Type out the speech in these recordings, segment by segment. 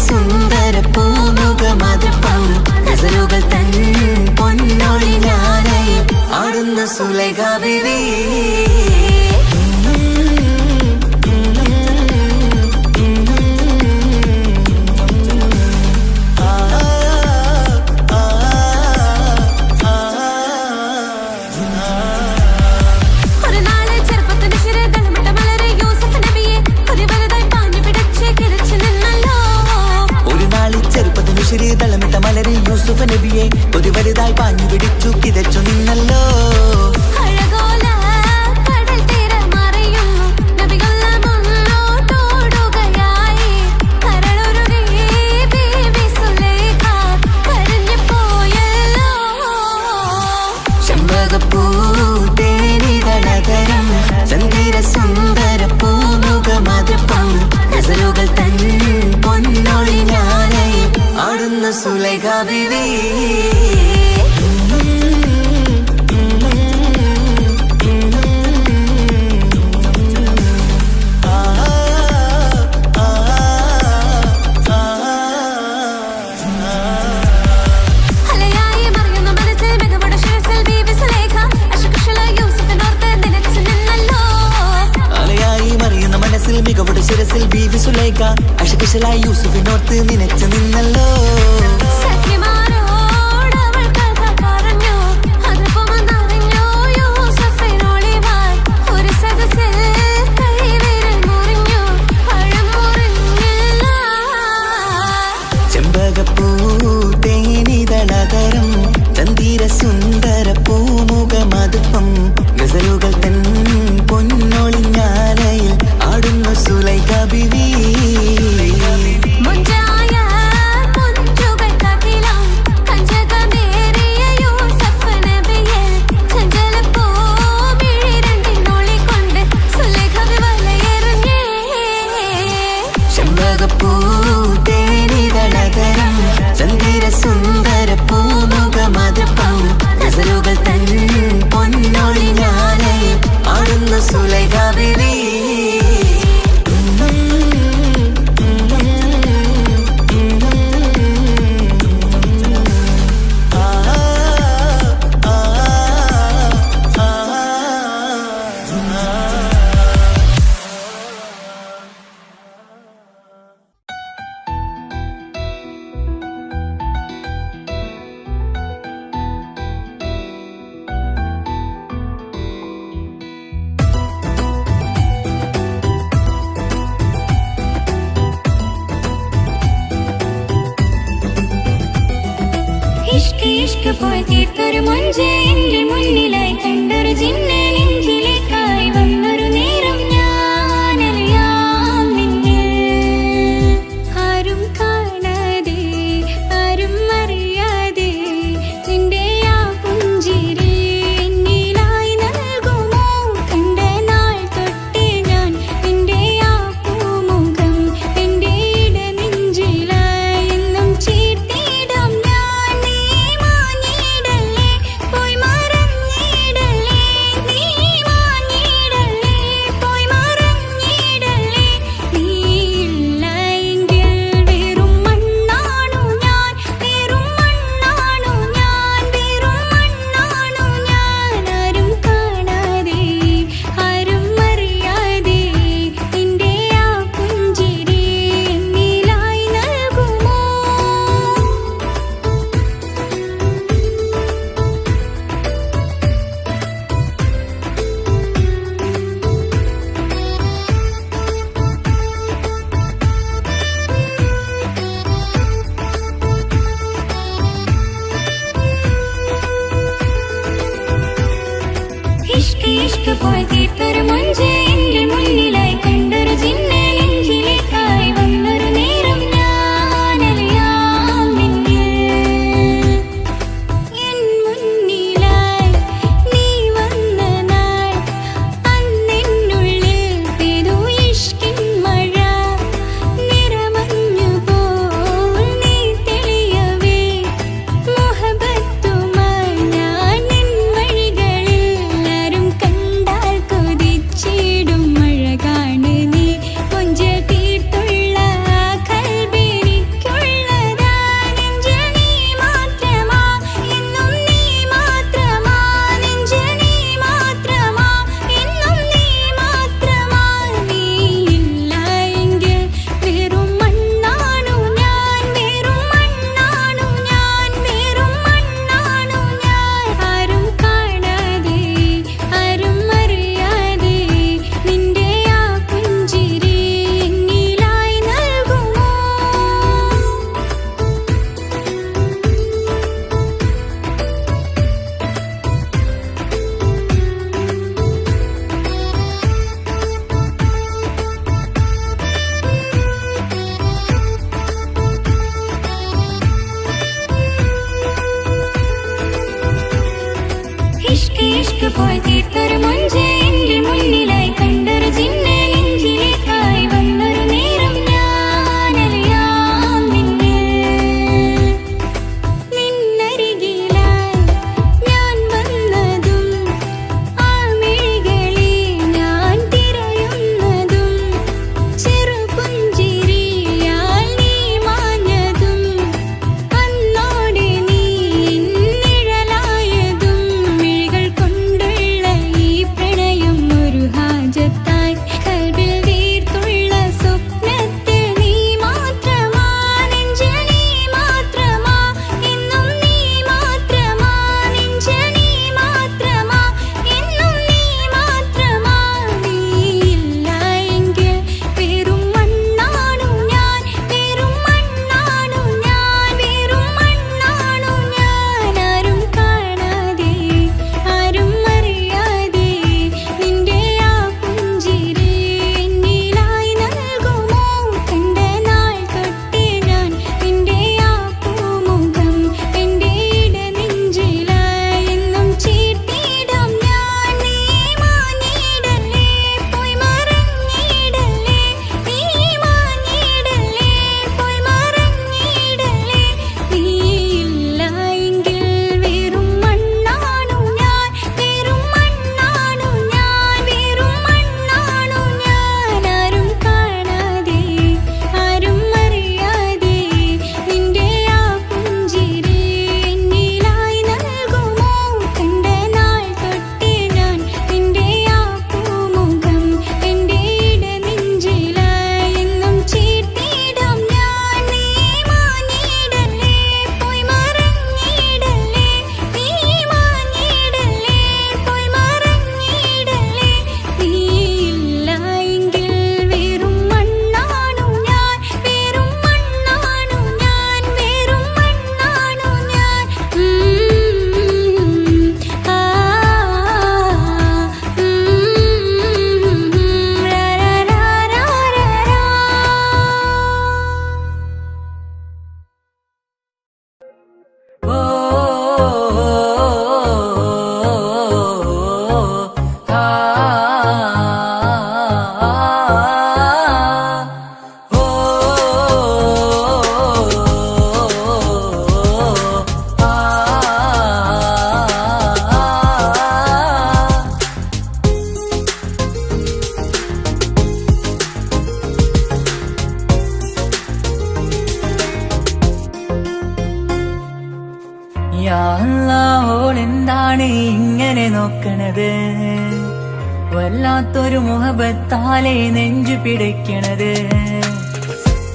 സുന്ദര പൂമുഖമതപ്പം ഗസലുകൾ തൻ പൊന്നൊളിഞ്ഞാലയിൽ ആടുന്ന സുലൈഖ ബീവി. തളമിട്ട മലരി യൂസുഫ് നബിയെ ഒരു വലുതായി പാഞ്ഞു പിടിച്ചു കിതച്ചു നിന്നല്ലോ. ചെമ്പകപ്പൂ തേനിതളതരം ചന്ദിര സുന്ദര പൂമുഖമതപ്പം ഗസലുകൾ തൻ പൊന്നൊളിഞ്ഞാലയിൽ ആടുന്ന സുലൈഖ ബീവി. മികവുടെ ശിരസിൽ ബീവി സുലൈഖ അശകുശലായി യൂസുഫിനോർത്ത് നിനച്ചു നിന്നല്ലോ. ചെമ്പകപ്പൂ തേനിതളതരം ചന്ദിര സുന്ദര പൂമുഖമതപ്പം ഗസലുകൾ തൻ പൊന്നൊളിഞ്ഞാലയിൽ ആടുന്ന സുലൈഖ ബീവി. ചെമ്പകപ്പൂ തേനിതളതരം ചന്ദിര സുന്ദര പൂമുഖമതപ്പം ഗസലുകൾ തൻ പൊന്നൊളിഞ്ഞാലയിൽ ആടുന്ന സുലൈഖ ബീവി. ഇഷ്ക് പോയി തീർത്തൊരു മൊഞ്ച് എന്റെ മുന്നിലായി കണ്ടൊരു ജിന്നെ നെഞ്ചിലേക്കായി വന്നൊരു നേരം ഞാനറിയാം നിന്നെ. ആരും കാണാതെ ആരും അറിയാതെ നിന്റെ ആ പുഞ്ചിരി എന്നിലായി നൽകുമോ. കണ്ട നാൾ തൊട്ടേ ഞാൻ നിന്റെ ആ പൂമുഖം എന്റെ ഇടനെഞ്ചിലായി എന്നും ചേർത്തിടാം ഞാൻ. നീ മാഞ്ഞിടല്ലേ പോയി മറഞ്ഞിടല്ലേ നീ ഇഷ്ക് പോയി തീർത്തൊരു മൊഞ്ച് എന്റെ മുന്നിലായി കണ്ടൊരു ജിന്നെ നെഞ്ചിലേക്കായി വന്നൊരു നേരം ഞാനറിയാം നിന്നരികിലായി ഞാൻ വന്നതും ആ മിഴികളെ ഞാൻ തിരയുന്നതും ചെറുപുഞ്ചിരിയാൽ നീ മാഞ്ഞതും അന്നോടെ നീ നിഴലായതും മിഴികൾ കൊണ്ടുള്ള ഈ പ്രണയം ഒരു ഹാജത്തായി കൽബിൽ വീർത്തുള്ള സ്വപ്നത്തിൽ നീ മാത്രമാ നെഞ്ചിൽ നീ മാത്രമാ എന്നും നീ മാത്രമാ നെഞ്ചിൽ നീ മാത്രമാ എന്നും നീ മാത്രമാ നീയില്ല എങ്കിൽ വെറും മണ്ണാണു ഞാൻ വെറും മണ്ണാണു ഞാൻ വെറും മണ്ണാണു ഞാൻ ആരും കാണാതെ ആരും അറിയാതെ നിന്റെ ആ പുഞ്ചിരി എന്നിലായി നൽകുമോ കണ്ട നാൾ തൊട്ടേ ഞാൻ നിന്റെ ആ പൂമുഖം എന്റെ ഇടനെഞ്ചിലായി എന്നും ചേർത്തിടാം ഞാൻ നീ മാഞ്ഞിടല്ലേ പോയി മറഞ്ഞിടല്ലേ നീ മാഞ്ഞിടല്ലേ പോയി മറഞ്ഞിടല്ലേ നീയില്ല എങ്കിൽ വെറും മണ്ണാണു ഞാൻ വെറും മണ്ണാണു ഞാൻ വെറും മണ്ണാണു ഞാൻ ആരും കാണാതെ ആരും അറിയാതെ നിന്റെ ആ പുഞ്ചിരി എന്നിലായി നൽകുമോ കണ്ട നാൾ തൊട്ടേ ഞാൻ നിന്റെ ആ പൂമുഖം എന്റെ ഇടനെഞ്ചിലായി എന്നും ചേർത്തിടാം ഞാൻ നീ മാഞ്ഞിടല്ലേ പോയി മറഞ്ഞിടല്ലേ നീ മാഞ്ഞിടല്ലേ പോയി മറഞ്ഞിടല്ലേ നീയില്ല എങ്കിൽ വെറും മണ്ണാണു ഞാൻ വെറും മണ്ണാണു ഞാൻ വെറും മണ്ണാണു ഞാൻ യാ അല്ലാഹ് ഓളെന്താണ് ഇങ്ങനെ നോക്കണത് വല്ലാത്തൊരു മുഹബത്താലെ നെഞ്ചു പിടിക്കണത്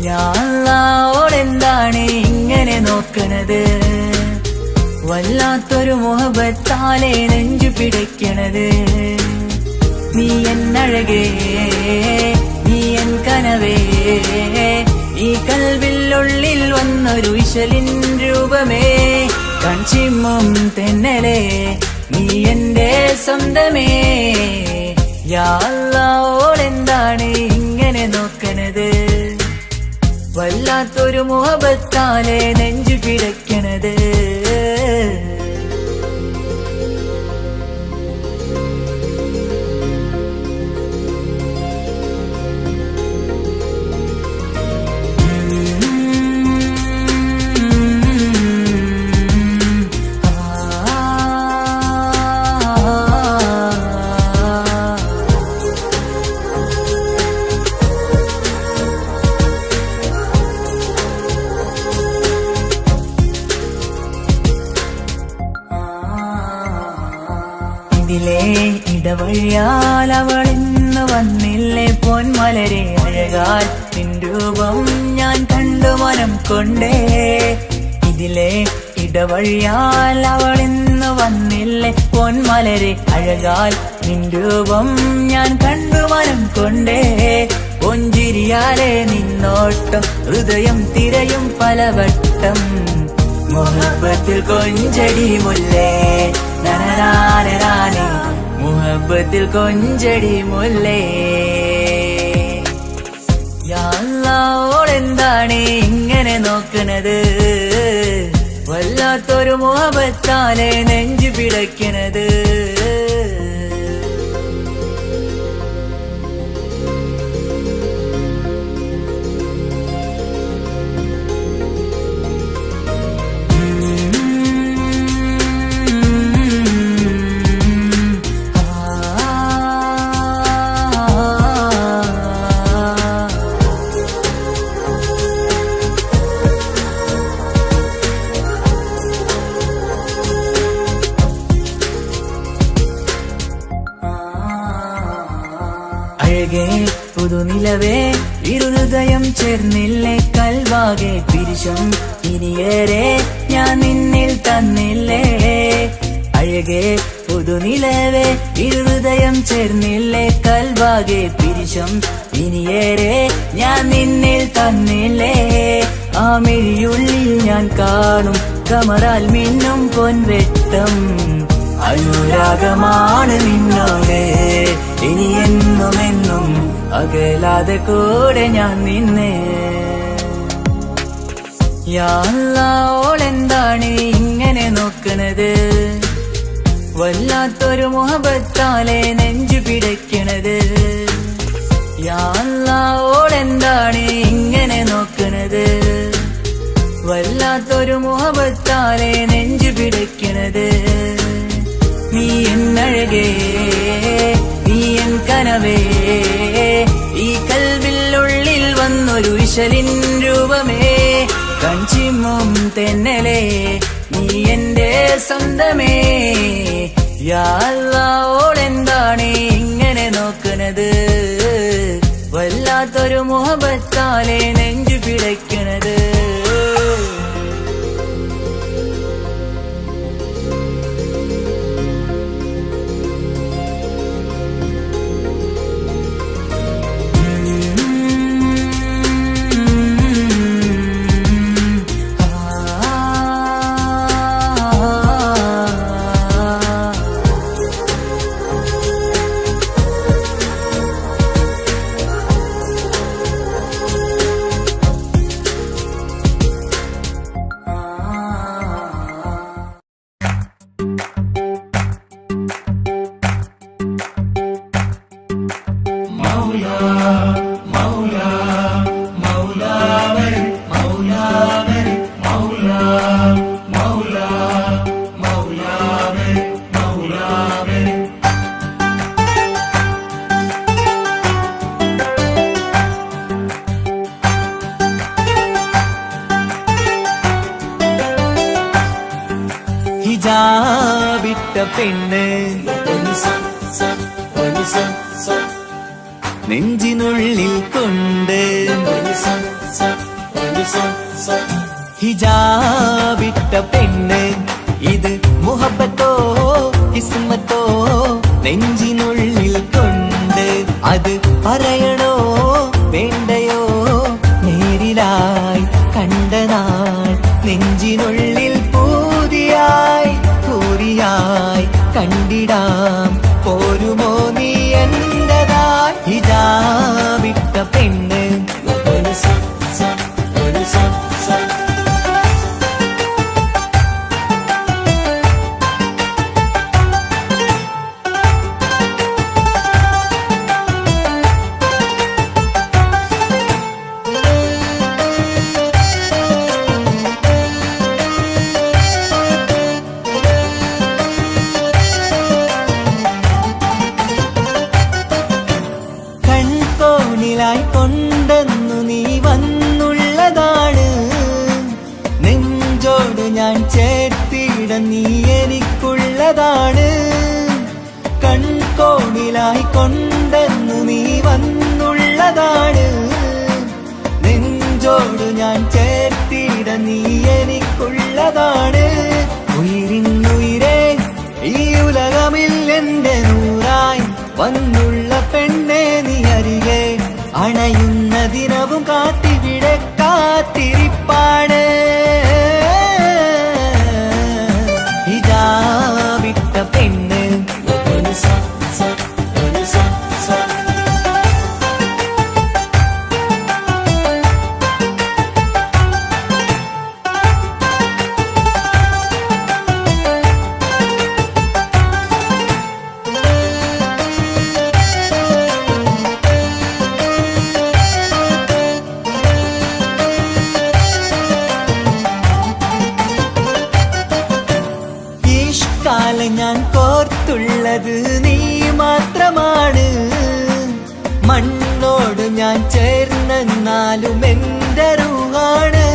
യാ അല്ലാഹ് ഓളെന്താണ് ഇങ്ങനെ നോക്കണത് വല്ലാത്തൊരു മുഹബത്താലെ നെഞ്ചു പിടിക്കണത് നീ എന്നഴകേ നീ എൻ കനവേ ഈ കൽവില്ലുള്ളിൽ വന്നൊരു വിശലിൻ രൂപമേ കൺചിമ്മും തെന്നലേ നീ എന്റെ സ്വന്തമേ യാ അല്ലാഹ് ഓളെന്താണ് ഇങ്ങനെ നോക്കണത് വല്ലാത്തൊരു മുഹബത്താലെ നെഞ്ചു പിടയ്ക്കണത് ഇതിലേ ഇടവഴിയാൽ അവളിന്ന് വന്നില്ലേ പൊന്മലരെ അഴകാൽ നിൻ രൂപം ഞാൻ കണ്ടു മനം കൊണ്ടേ ഇതിലേ ഇടവഴിയാൽ അവളിന്ന് വന്നില്ലേ പൊന്മലരെ അഴകാൽ നിൻ രൂപം ഞാൻ കണ്ടു മനം കൊണ്ടേ പൊഞ്ചിരിയാലെ നിന്നോട്ടം ഹൃദയം തിരയും പലവട്ടം മുഹബത്തിൽ കൊഞ്ചടി മുല്ലേ നനനാനനാനെ മുഹബത്തിൽ കൊഞ്ചടി മുല്ലേ യാ അല്ലാഹ് ഓളെന്താണ് ഇങ്ങനെ നോക്കണത് വല്ലാത്തൊരു മുഹബത്താലെ നെഞ്ചു പിടയ്ക്കണത് പുതുനിലവേ ഇരുഹൃദയം ചേർന്നില്ലേ കൽവാകെ പിരിശം ഇനിയേറെ ഞാൻ നിന്നിൽ തന്നില്ലേ അഴകേ പുതുനിലവേ ഇരുഹൃദയം ചേർന്നില്ലേ കൽവാകെ പിരിശം ഇനിയേറെ ഞാൻ നിന്നിൽ തന്നില്ലേ ആ മിഴിയുള്ളിൽ ഞാൻ കാണും കമറാൽ മിന്നും പൊൻവെട്ടം അനുരാഗമാണ് നിന്നോട് ഇനി എന്നുമെന്നും അകലാതെ കൂടെ ഞാൻ നിന്നെ യാ അല്ലാ ഓളെന്താണ് ഇങ്ങനെ നോക്കണത് വല്ലാത്തൊരു മുഹബത്താലെ നെഞ്ചു പിടയ്ക്കണത് യാ അല്ലാ ഓളെന്താണ് ഇങ്ങനെ നോക്കണത് വല്ലാത്തൊരു മുഹബത്താലെ നെഞ്ചു പിടയ്ക്കണത് നീ എന്നഴകേ നീ എൻ കനവേ ഈ കൽവിനുള്ളിൽ വന്നൊരു വിശലിൻ രൂപമേ കഞ്ചിമ്മും തെന്നലേ നീ എന്റെ സ്വന്തമേ യാ അല്ലാ ഓളെന്താണ് ഇങ്ങനെ നോക്കണത് വല്ലാത്തൊരു മുഹബത്താലെ നെഞ്ചു പിടയ്ക്കണത് ഹിജാബിട്ട പെണ്ണ് നെഞ്ചിനുള്ളിൽ കൊണ്ട് ഹിജാബിട്ട പെണ്ണ് ഇത് മുഹബത്തോ കിസ്മത്തോ നെഞ്ചിനുള്ളിൽ കൊണ്ട് അത് പറയണോ വേണ്ടയോ നേരിലായി കണ്ട നാൾ നെഞ്ചിനുള്ളിൽ പൂതിയായി പൂരിയായി കണ്ടിടാം പോരുമോ നീ എന്റതായി ഹിജാബിട്ട പെണ്ണ് കൊണ്ടെന്നു നീ വന്നുള്ളതാണ് നെഞ്ചോട് ഞാൻ ചേർത്തിട നീ എനിക്കുള്ളതാണ് കൺകോണിലായി കൊണ്ടെന്നു നീ വന്നുള്ളതാണ് നെഞ്ചോട് ഞാൻ ചേർത്തിട നീ എനിക്കുള്ളതാണ് ഉയിരിന്നുയിരേ ഈ ഉലകമിൽ എന്റെ നൂറായി വന്നുള്ള പെണ്ണെ നീ അരികെ അണയുന്ന ദിനവും കാത്തിവിടെ കാത്തിരിപ്പാണ് ഹിജാബിട്ട പെണ്ണ് ഞാൻ കോർത്തുള്ളത് നീ മാത്രമാണ് മണ്ണോട് ഞാൻ ചേർന്നെന്നാലും എന്റെ റൂഹാണ്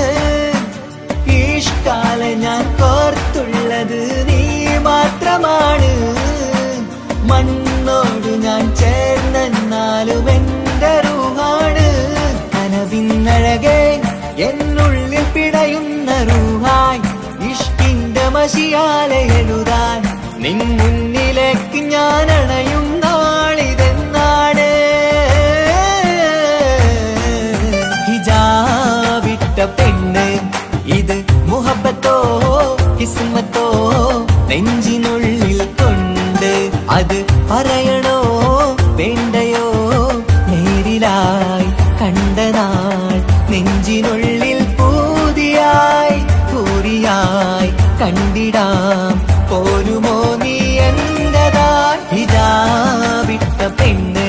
ഈഷ്കാല ഞാൻ കോർത്തുള്ളത് നീ മാത്രമാണ് മണ്ണോട് ഞാൻ ചേർന്നെന്നാലും എന്റെ റൂഹാണ് എന്നുള്ളിൽ പിടയുന്ന റൂഹായി ഇഷ്കിന്റെ മഷിയാലെ എഴുതാൻ നിൻ മുന്നിലേക്ക് ഞാൻ അണയും നാളിതെന്നാണ്. ഹിജാബിട്ട പെണ്ണ് ഇത് മുഹബത്തോ കിസ്മത്തോ നെഞ്ചിനുള്ളിൽ കൊണ്ട് അത് പറയണോ വേണ്ടയോ നേരിലായി കണ്ട നാൾ നെഞ്ചിനുള്ളിൽ പൂതിയായി പൂരിയായി കണ്ടിടാം പോരുമോ നീ എന്റതായി. ഹിജാബിട്ട പെണ്ണ്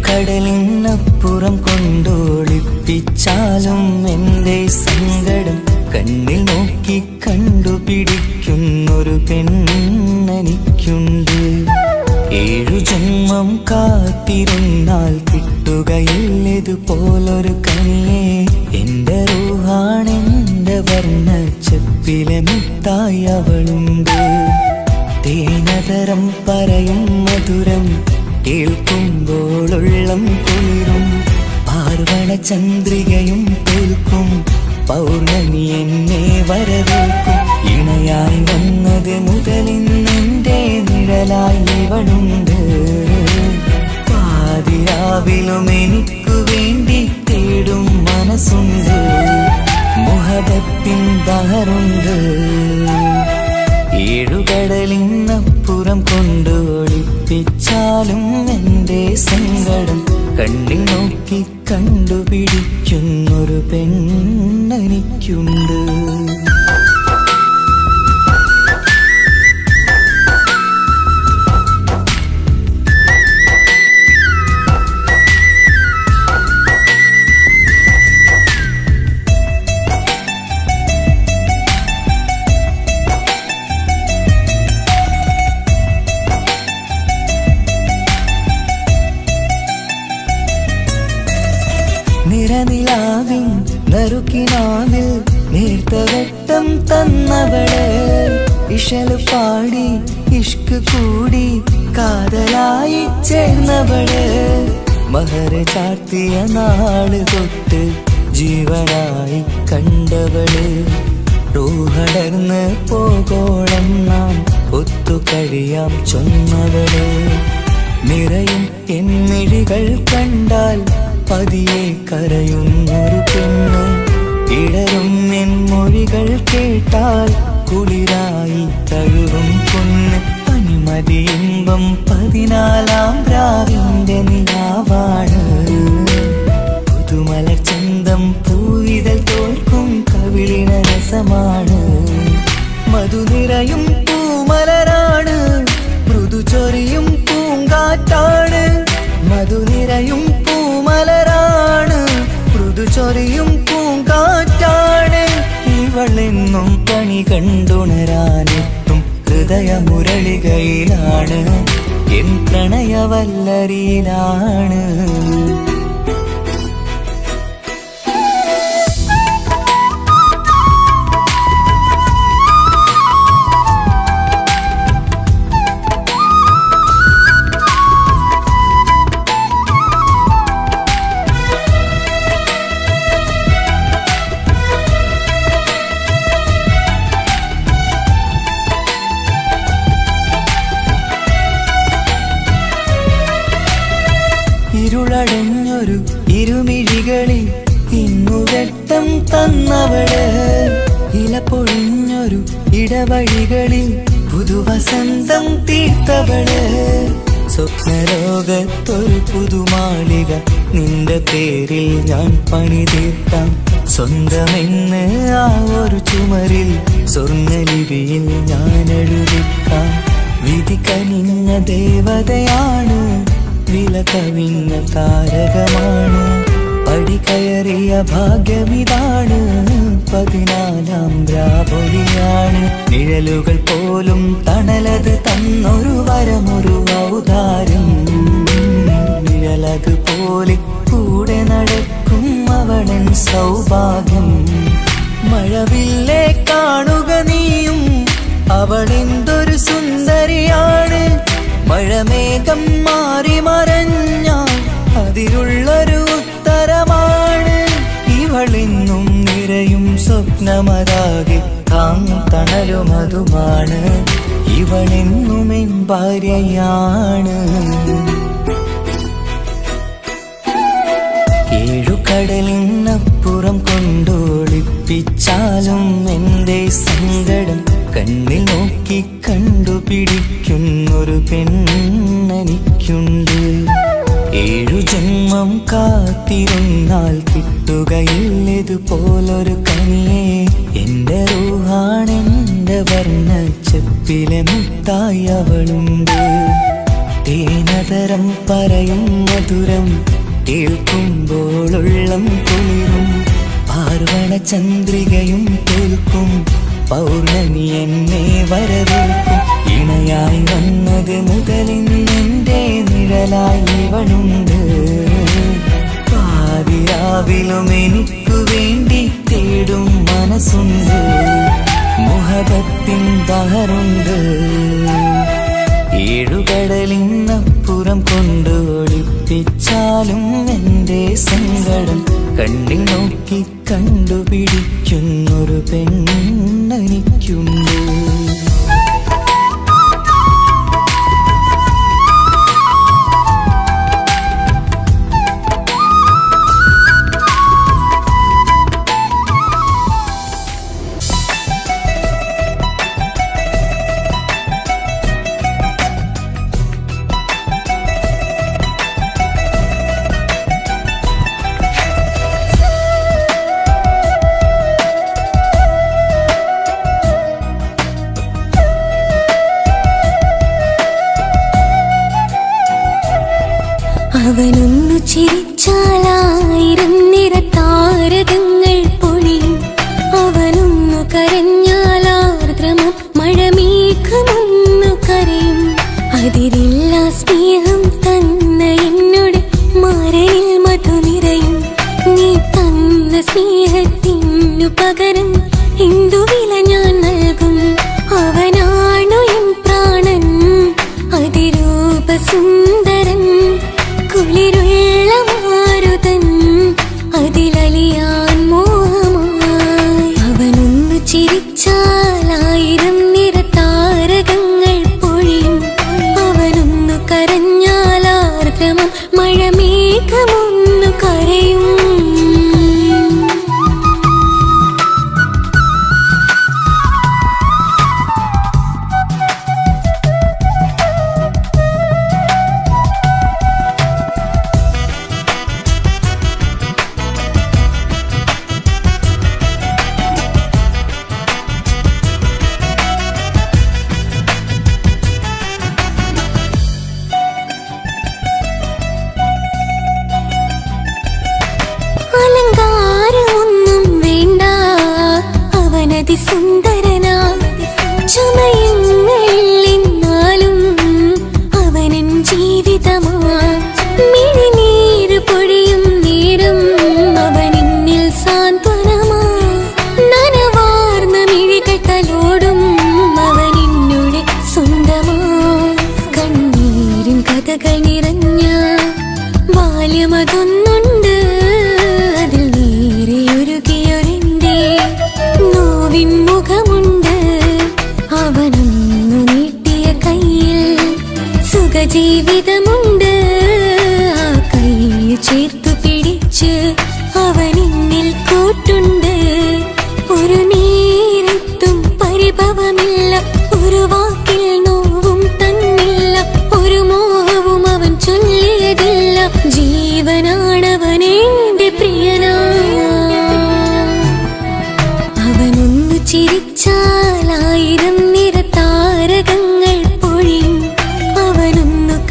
കടലിനപ്പുറം കൊണ്ടോളിപ്പിച്ചാലും എൻ്റെ സങ്കടം കണ്ണിൽ നോക്കി കണ്ടുപിടിക്കുന്നൊരു പെണ്ണെനിക്കുണ്ട്. 7 ജന്മം കാത്തിരുന്നാൽ കിട്ടുകയില്ലതുപോലൊരു കനിയെ എൻ്റെ റൂഹാണെൻ്റെ വർണ്ണച്ചപ്പിലെ മിത്തായി അവളുണ്ട്. തേനതരം പറയും മധുരം കേൾക്കുമ്പോളുള്ളം കുളിരും പാർവണ ചന്ദ്രികയും തോൽക്കും പൗർണമി എന്നെ വരവേൽക്കും. ഇണയായി വന്നത് മുതലിന്നെൻ്റെ നിഴലായി ഇവളുണ്ട്. പാതിരാവിലും എനിക്കു വേണ്ടി തേടും മനസ്സുണ്ട്. മുഹബത്തിൻ ബഹറുണ്ട്. 7 കടലിനപ്പുറം കൊണ്ട് ഒളിപ്പിച്ചാലും എൻ്റെ സങ്കടം കണ്ണിൽ നോക്കി കണ്ടുപിടിക്കുന്നൊരു പെണ്ണെനിക്കുണ്ട്. നിറനിലാവിൻ നറുക്കിനാവിൽ നേർത്തവട്ടം തന്നവള് ഇശല് പാടി ഇഷ്ക് കൂടി കാതലായി ചേർന്നവള്. മഹർ ചാർത്തിയ നാള് തൊട്ട് ജീവനായി കണ്ടവള്. റൂഹടർന്ന് പോകോളം നാം ഒത്തു കഴിയാം ചൊന്നവള്. നിറയും എന്നിഴികൾ കണ്ടാൽ പതിയെ കരയുന്നൊരു പെണ്ണ്. ഇടരും എൻ മൊഴികൾ കേട്ടാൽ കുളിരായി തഴുകും പൊന്ന്. പനിമതിയിമ്പം 14-ാം രാവിന്റെ നിലാവാണ്. പുതുമലർ ചന്തം പൂവിതൽ തോൽക്കും കവിളിന രസമാണ്. മധുനിറയും പൂമലരാണ്. മൃദു ചൊരിയും പൂങ്കാറ്റാണ്. മധുനിറയും പൂമലരാണ്. മൃദു ചൊരിയും പൂങ്കാറ്റാണ്. ഇവളെന്നും കണി കണ്ടുണരാനെത്തും ഹൃദയമുരളികയിലാണ്. എൻ പ്രണയവല്ലരിയിലാണ്. ഇരുളടഞ്ഞൊരു ഇരുമിഴികളിൽ ഇന്നുവെട്ടം തന്നവള്. ഇല പൊഴിഞ്ഞൊരു ഇടവഴികളിൽ പുതുവസന്തം തീർത്തവള്. സ്വപ്നലോകത്തൊരു പുതുമാളിക നിന്റെ പേരിൽ ഞാൻ പണിതീർക്കാം. സ്വന്തമെന്ന് ആ ഒരു ചുമരിൽ സ്വർണ്ണലിപിയിൽ ഞാൻ എഴുതിക്കാം. വിധി കനിഞ്ഞ ദേവതയാണ്, വില കവിഞ്ഞ താരകമാണ്. പടി കയറിയ ഭാഗ്യമിതാണ്, 14ാം രാപൊലിയാണ്. നിഴലുകൾ പോലും തണലത് തന്നൊരു വരമൊരു ഔദാര്യം. നിഴലത് പോലെ കൂടെ നടക്കും അവളൻ സൗഭാഗ്യം. മഴവില്ലേ കാണുക നീയും, അവളെന്തൊരു സുന്ദരിയാണ്. മഴമേഘം മാറി മറഞ്ഞാൽ അതിലുള്ളൊരു ഉത്തരമാണ്. ഇവളെന്നും നിറയും സ്വപ്നമതാകെ തണലുമതുമാണ്. ഇവളെന്നും എൻ ഭാര്യയാണ്. 7 കടലിനപ്പുറം കൊണ്ടോളിപ്പിച്ചാലും എൻ്റെ സങ്കടം കണ്ണിൽ നോക്കി കണ്ടുപിടിക്കുന്നൊരു പെണ്ണെനിക്കുണ്ട്. 7 ജന്മം കാത്തിരുന്നാൽ കിട്ടുകയില്ലതുപോലൊരു കനിയെ. എൻ്റെ റൂഹാണെൻ്റെ വർണ്ണച്ചെപ്പിലെ മുത്തായി അവളുണ്ട്. തേനതരം പറയും മധുരം കേൾക്കുമ്പോളുള്ളം കുളിരും. പാർവണ ചന്ദ്രികയും തോൽക്കും, പൗർണമി എന്നെ വരവേൽക്കും. ഇണയായി വന്നത് മുതലിന്നെൻ്റെ നിഴലായി ഇവളുണ്ട്. പാതിരാവിലും എനിക്കു വേണ്ടി തേടും മനസ്സുണ്ട്. മുഹബത്തിൻ ദഹറുണ്ട്. 7 കടലിനപ്പുറം കൊണ്ട് ഒളിപ്പിച്ചാലും എൻ്റെ സങ്കടം കണ്ണിൽ നോക്കി കണ്ടുപിടിക്കുന്നൊരു പെണ്ണെനിക്കുണ്ട്. അവനൊന്നു ചിരിച്ചാലായിരം നിറതാരകങ്ങൾ പൊഴിയും. അവനൊന്നു കരഞ്ഞാലാർദ്രമം മഴമേഘമൊന്നു കരയും. അതിരില്ല സ്നേഹം തന്ന എന്നോട് മരയിൽ മധു നിറയും. നീ തന്ന സ്നേഹത്തിനു പകരം എന്തു വില ഞാൻ നൽകും. അവനാണു എൻ പ്രാണൻ, അതിരൂപസുന്ദരൻ, കുളിരുള്ള മാരുതൻ, അതിലലിയാൻ മോഹമായി. അവനൊന്നു ചിരിച്ചാലായിരം നിറതാരകങ്ങൾ പൊഴിയും. അവനൊന്നു കരഞ്ഞാലാർദ്രമം മഴമേഘമൊന്നു കരയും. അലങ്കാരമൊന്നും വേണ്ട, അവനതി സുന്ദരനാ. ചുമയുന്നാലും അവനൻ ജീവിതമാ. മിഴിനീര് പൊഴിയും നേരം അവനെന്നിൽ സാന്ത്വനമാ. നനവാർന്ന മിഴികൾ തലോടും അവനെന്നുടെ സ്വന്തമാ. കണ്ണീരിൻ കഥകൾ നിറഞ്ഞ ബാല്യമതൊന്നുണ്ട്. അതിൽ നീരെയൊരുകിയൊരെന്റെ നോവിൻ മുഖമുണ്ട്. അവനൊന്നു നീട്ടിയ കയ്യിൽ സുഖജീവിതമുണ്ട്. ആ കൈ ചേർത്തു പിടിച്ച് അവനെന്നിൽ കൂട്ടുണ്ട്. ഒരു നേരത്തും പരിഭവമില്ല, ഒരു വാക്കിൽ നോവും തന്നില്ല, ഒരു മോഹവും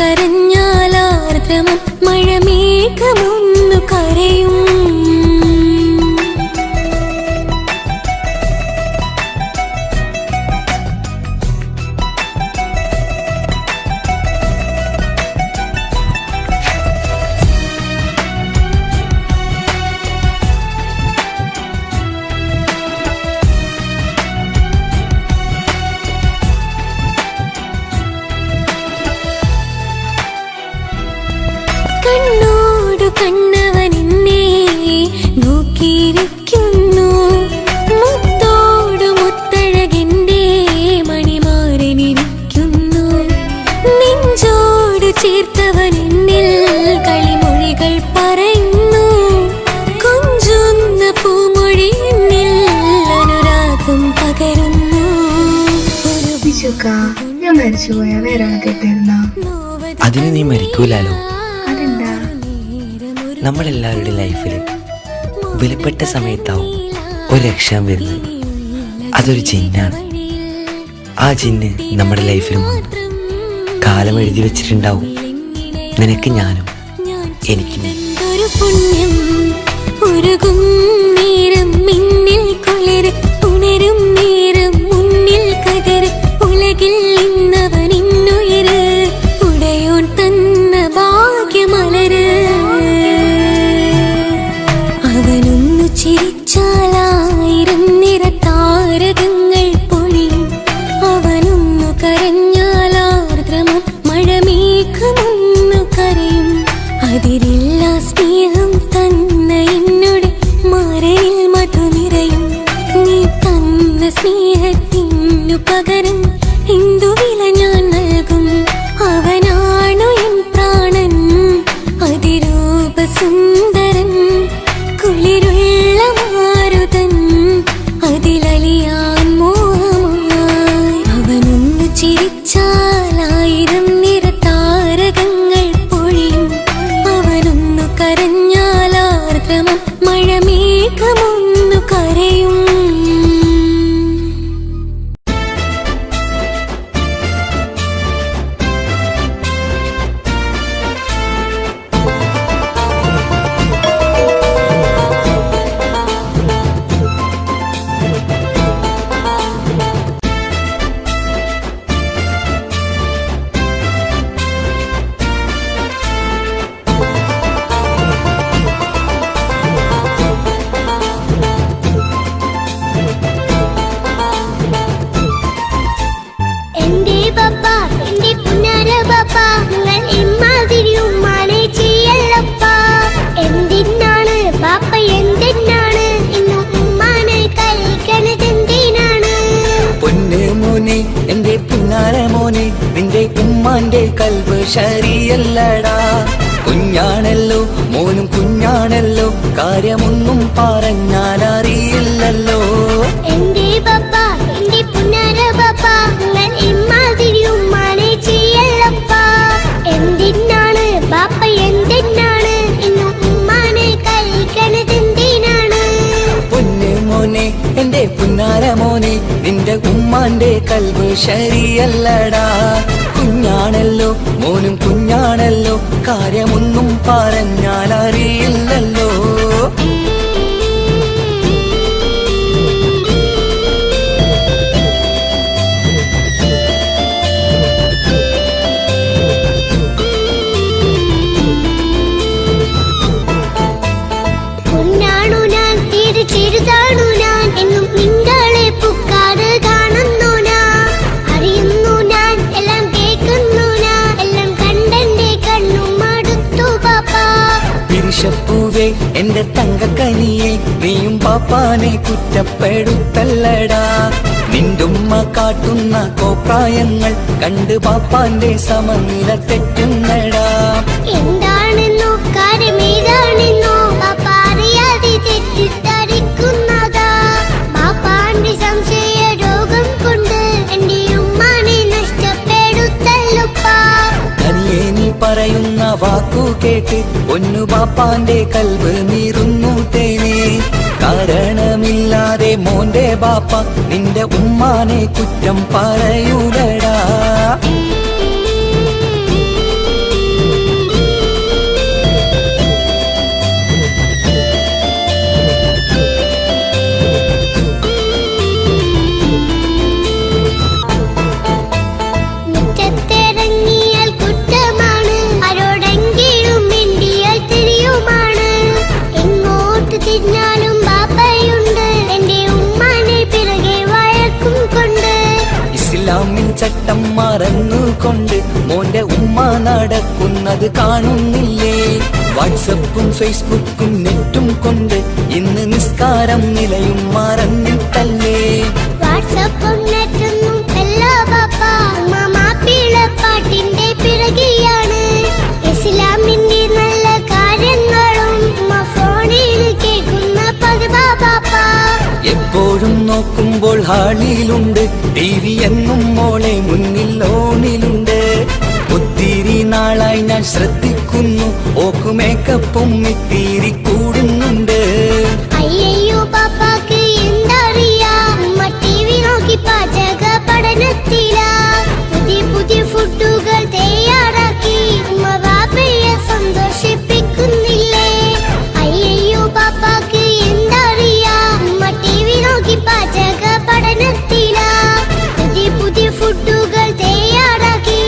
കരഞ്ഞാലാർദ്രമം മഴമേഘമൊന്നു കരയും. കണ്ണോടു കണ്ണവനെന്നെ നോക്കിയിരിക്കുന്നു, മുത്തോടു മുത്തഴകെന്റെ മണിമാരനിരിക്കുന്നു. നെഞ്ചോടു ചേർത്തവനെന്നിൽ കളിമൊഴികൾ പറയുന്നു, കൊഞ്ചുന്ന പൂമൊഴി എന്നിൽ അനുരാഗം പകരുന്നു. ഞാൻ മരിച്ചുപോയ വേറെ കേട്ടിരുന്ന അതിന് നീ മരിക്കൂലാലോ. അതെന്താ? നമ്മളെല്ലാവരുടെ ലൈഫിൽ വിലപ്പെട്ട സമയത്താവും ഒരു രക്ഷാൻ വരുന്നത്. അതൊരു ജിന്നാണ്. ആ ജിന്ന് നമ്മുടെ ലൈഫിലും കാലം എഴുതി വെച്ചിട്ടുണ്ടാവും. നിനക്ക് ഞാനും എനിക്ക് നീ. പുണ്യം ഉരുകും നേരം മിന്നിൽ കുളിര് ഉണരും നേരം മുന്നിൽ കതിര് ഉലകിൽ ഇന്നവൻ ഇന്നുയര് ഉടയോൻ തന്ന ഭാഗ്യമലര്. അവനൊന്നു ചിരിച്ചാലായിരം നിറതാരകങ്ങൾ പൊഴിയും, അവനൊന്നു കരഞ്ഞാലാർദ്രമം മഴമേഘമൊന്നു കരയും. അതിരില്ല സ്നേഹം തന്ന എന്നോട് മരയിൽ മധു നിറയും. നീ തന്ന സ്നേഹത്തിനു പകരം എന്തു വില ഞാൻ നൽകും. അവനാണു എൻ പ്രാണൻ, അതിരൂപസുന്ദരൻ, കുളിരുള്ള മാരുതൻ, അതിലലിയാൻ മോഹമായി. അവനൊന്നു ചിരിച്ചാലായിരം നിറതാരകങ്ങൾ പൊഴിയും, അവനൊന്നു കരഞ്ഞാലാർദ്രമം മഴമേഘമൊന്നു കരയും. എന്റെ പപ്പ, എന്റെ പുന്നാര പപ്പ, നിങ്ങൾ ഇമ്മാതിരി ഉമ്മാനെ ചെയ്യല്ലപ്പ. എന്തിനാണ് പാപ്പ, എന്തിനാണ് ഇന്ന് ഉമ്മാനെ കഴിക്കണതെന്തിനാണ്? പൊന്നു മോനെ എന്റെ പുന്നാര മോനെ, നിന്റെ ഉമ്മാന്റെ കൽബ് ശരിയല്ലടാ. കുഞ്ഞാണല്ലോ മോനും കുഞ്ഞാണല്ലോ, കാര്യമൊന്നും പറഞ്ഞാൽ അറിയില്ലല്ലോ. എന്റെ പപ്പ, എന്റെ പുന്നാര പപ്പ, നിങ്ങൾ ഇമ്മാതിരി ഉമ്മാനെ ചെയ്യല്ലപ്പ. എന്തിനാണ് പാപ്പ, എന്തിനാണ് ഇന്ന് ഉമ്മാനെ കഴിക്കണതെന്തിനാണ്? പൊന്നു മോനെ എന്റെ പുന്നാര മോനെ, നിന്റെ ഉമ്മാന്റെ കൽബ് ശരിയല്ലടാ. കുഞ്ഞാണല്ലോ മോനും കുഞ്ഞാണല്ലോ, കാര്യമൊന്നും പറഞ്ഞാൽ അറിയില്ലല്ലോ. പൊന്നാണു ഞാൻ, തീരെ ചെറുതാണു ഞാൻ, എന്നും നിങ്ങളെ പുക്കാറ് കാണുന്നു ഞാൻ, അറിയുന്നു ഞാൻ, എല്ലാം കേൾക്കുന്നു ഞാൻ, എല്ലാം കണ്ടെന്റെ കണ്ണും മടുത്തു പാപ്പ. പിരിശപ്പൂവേ എന്റെ തങ്കക്കനിയെ, നീയും പാപ്പാനെ കുറ്റപ്പെടുത്തല്ലടാ. നിന്റുമ്മ കാട്ടുന്ന കോപ്രായങ്ങൾ കണ്ട് പാപ്പാന്റെ സമനില തെറ്റുന്നടാ. എന്താണെന്നോ കാര്യമേതാണെന്നോ പാപ്പ അറിയാതെ തെറ്റിദ്ധരിക്കുന്നതാ. പാപ്പാന്റെ സംശയ രോഗം കൊണ്ട് എന്റെ ഉമ്മാനെ നഷ്ടപ്പെടുത്തല്ലുപ്പാ. കനിയെ നീ പറയുന്ന വാക്കു കേട്ട് പൊന്നു പാപ്പാന്റെ കൽബ് നീറുന്നു തേനെ. കാരണമില്ലാതെ മോന്റെ ബാപ്പ നിന്റെ ഉമ്മാനെ കുറ്റം പറയൂലടാ. നോട്ടം മറന്നുകൊണ്ട് മോന്റെ ഉമ്മ നടക്കുന്നത് കാണുന്നില്ലേ? വാട്സപ്പും ഫേസ്ബുക്കും നെറ്റും കൊണ്ട് ഇന്ന് നിസ്കാരം നിലയും മറന്നിട്ടല്ലേ? വാട്സപ്പും നെറ്റൊന്നും അല്ല പാപ്പ, മാപ്പിളപ്പാട്ടിന്റെ പിറകെയാണ്. ഇസ്ലാമിന്റെ നല്ല കാര്യങ്ങളും ഫോണിൽ കേൾക്കുന്ന പതിവാ പാപ്പ. എപ്പോഴും നോക്കുമ്പോൾ ഹാളിലുണ്ട് TV എന്നും മോളെ മുന്നിൽ ഓണിലുണ്ട്. ഒത്തിരി നാളായി ഞാൻ ശ്രദ്ധിക്കുന്നു, ഓക്ക് മേക്കപ്പും ഇത്തിരി കൂടുന്നുണ്ട്. അയ്യോ പാപ്പാക്ക് എന്തറിയാ, TV നോക്കി പാചക പഠനത്തിലാ. പുതിയ പുതിയ ഫുഡുകൾ തയ്യാറാക്കി ബാപ്പയെ സന്തോഷിപ്പിക്കുന്നില്ലേ? അയ്യോ പാപ്പാക്ക് എന്തറിയാ, TV നോക്കി പാചക പഠനത്തിലാ. പുതിയ പുതിയ ഫുഡുകൾ തയ്യാറാക്കി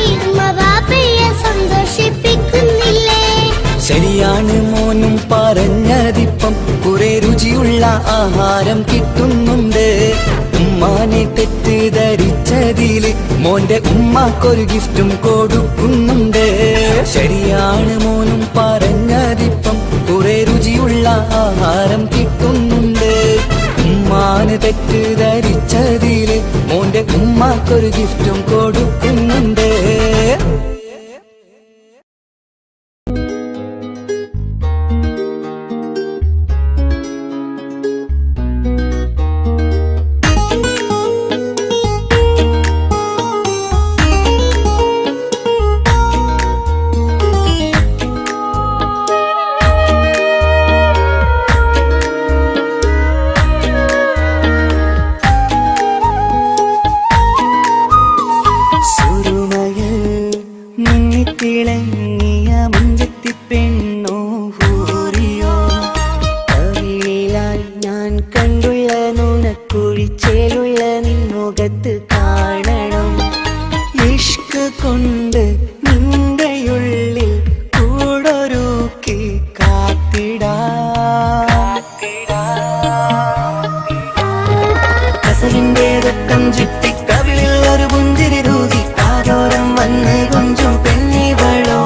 ബാപ്പയെ സന്തോഷിപ്പിക്കുന്നില്ലേ? ശരിയാണ് മോനും പറഞ്ഞതിപ്പം, കുറെ രുചിയുള്ള ആഹാരം കിട്ടുന്നുണ്ട്. ഉമ്മാനെ തെറ്റിദ്ധരിച്ചതില് മോന്റെ ഉമ്മാക്കൊരു ഗിഫ്റ്റും കൊടുക്കുന്നുണ്ട്. ശരിയാണ് മോനും പറഞ്ഞതിപ്പം, കുറെ രുചിയുള്ള ആഹാരം കിട്ടുന്നുണ്ട്. ഉമ്മാന് തെറ്റിദ്ധരിച്ചതില് മോന്റെ ഉമ്മാക്കൊരു ഗിഫ്റ്റും കൊടുക്കുന്നുണ്ട്. തിളങ്ങിയ മുഞ്ചത്തി പെണ്ണോ ഹൂറിയോ, കവിളിലായി ഞാൻ കണ്ടുള്ള നുണക്കുഴിച്ചേലുള്ള നിൻമുഖത്ത് കാണണം. ഇഷ്ക് കൊണ്ട് നിന്റെയുള്ളിൽ കൂടൊരുക്കി കാത്തിടാ. കസവിന്റെ രക്തം ചുറ്റി കവിളിൽ ഒരു പുഞ്ചിരി തൂകി കാതോരം വന്ന് കൊഞ്ചും പെണ്ണിവളോ.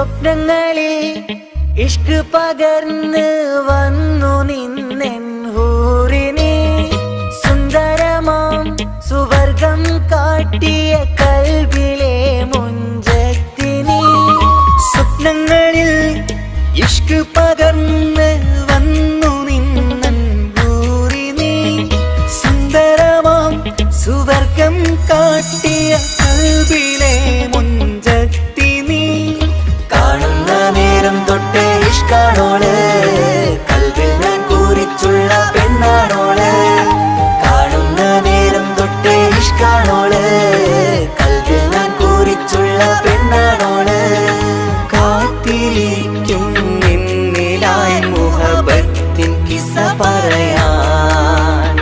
സ്വപ്നങ്ങളിൽ ഇഷ്ക് പകർന്ന് വന്നു നിന്നെൻ ഹൂറിനെ സുന്ദരമാം സുവർഗം കാട്ടിയ കൽബിലെ മുഞ്ചത്തിനെ സ്വപ്നങ്ങളിൽ ഇഷ്ക് പകർന്ന് വന്നു നിന്നെൻ ഹൂറിനെ സുന്ദരമാം സുവർഗം കാട്ടിയ കൽബിലെ മുഞ്ചത്തിനെ കാണുന്ന നേരം തൊട്ട് ഇഷ്കാണോള് കൽബിൽ ഞാൻ കുറിച്ചുള്ള പെണ്ണാണോള് കാണുന്ന നേരം തൊട്ട് ഇഷ്കാണോള് കൽബിൽ ഞാൻ കുറിച്ചുള്ള പെണ്ണാണോള് കാത്തിരിക്കും നിന്നിലായി മുഹബത്തിൻ കിസ്സ പറയാൻ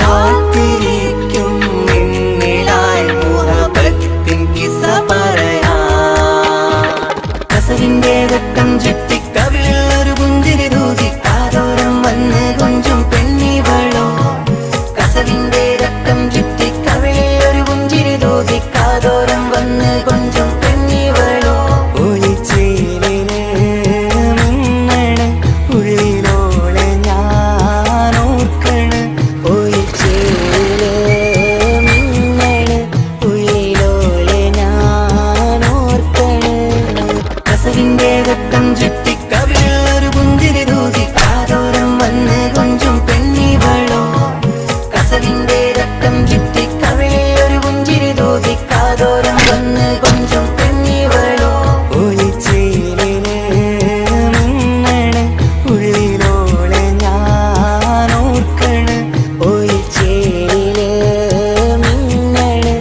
കാത്തിരിക്കും നിന്നിലായി മുഹബത്തിൻ കിസ്സ പറയാൻ കസവിന്റെ വെട്ടം ചുറ്റി കവിളിൽ ഒരു പുഞ്ചിരി തൂകി കാതോരം വന്ന് കൊഞ്ചും പെണ്ണിവളോ കസവിന്റെ രക്തം ചുറ്റി കവിളിൽ ഒരു പുഞ്ചിരി തൂകി കാതോരം വന്ന് കൊഞ്ചും പെണ്ണിവളോ ഒളിച്ചേലിന് മിന്നണ് ഉള്ളിലോളെ ഞാൻ ഓർക്കണ് ഒളിച്ചേല് മിന്നണ് ഉള്ളിലോളെ ഞാൻ ഓർക്കണ് കസവിന്റെ രക്തം ചുറ്റി കവിളിൽ ഒരു പുഞ്ചിരി തൂകി കാതോരം വന്ന് കൊഞ്ചും പെണ്ണിവളോ കസവിന്റെ രക്തം ചുറ്റി കവിളിൽ ഒരു പുഞ്ചിരി തൂകി കാതോരം വന്ന് കൊഞ്ചും പെണ്ണിവളോ ഒളിച്ചേലിന് മിന്നണ് ഉള്ളിലോളെ ഞാൻ ഓർക്കണ് ഒളിച്ചേലില് മിന്നണ്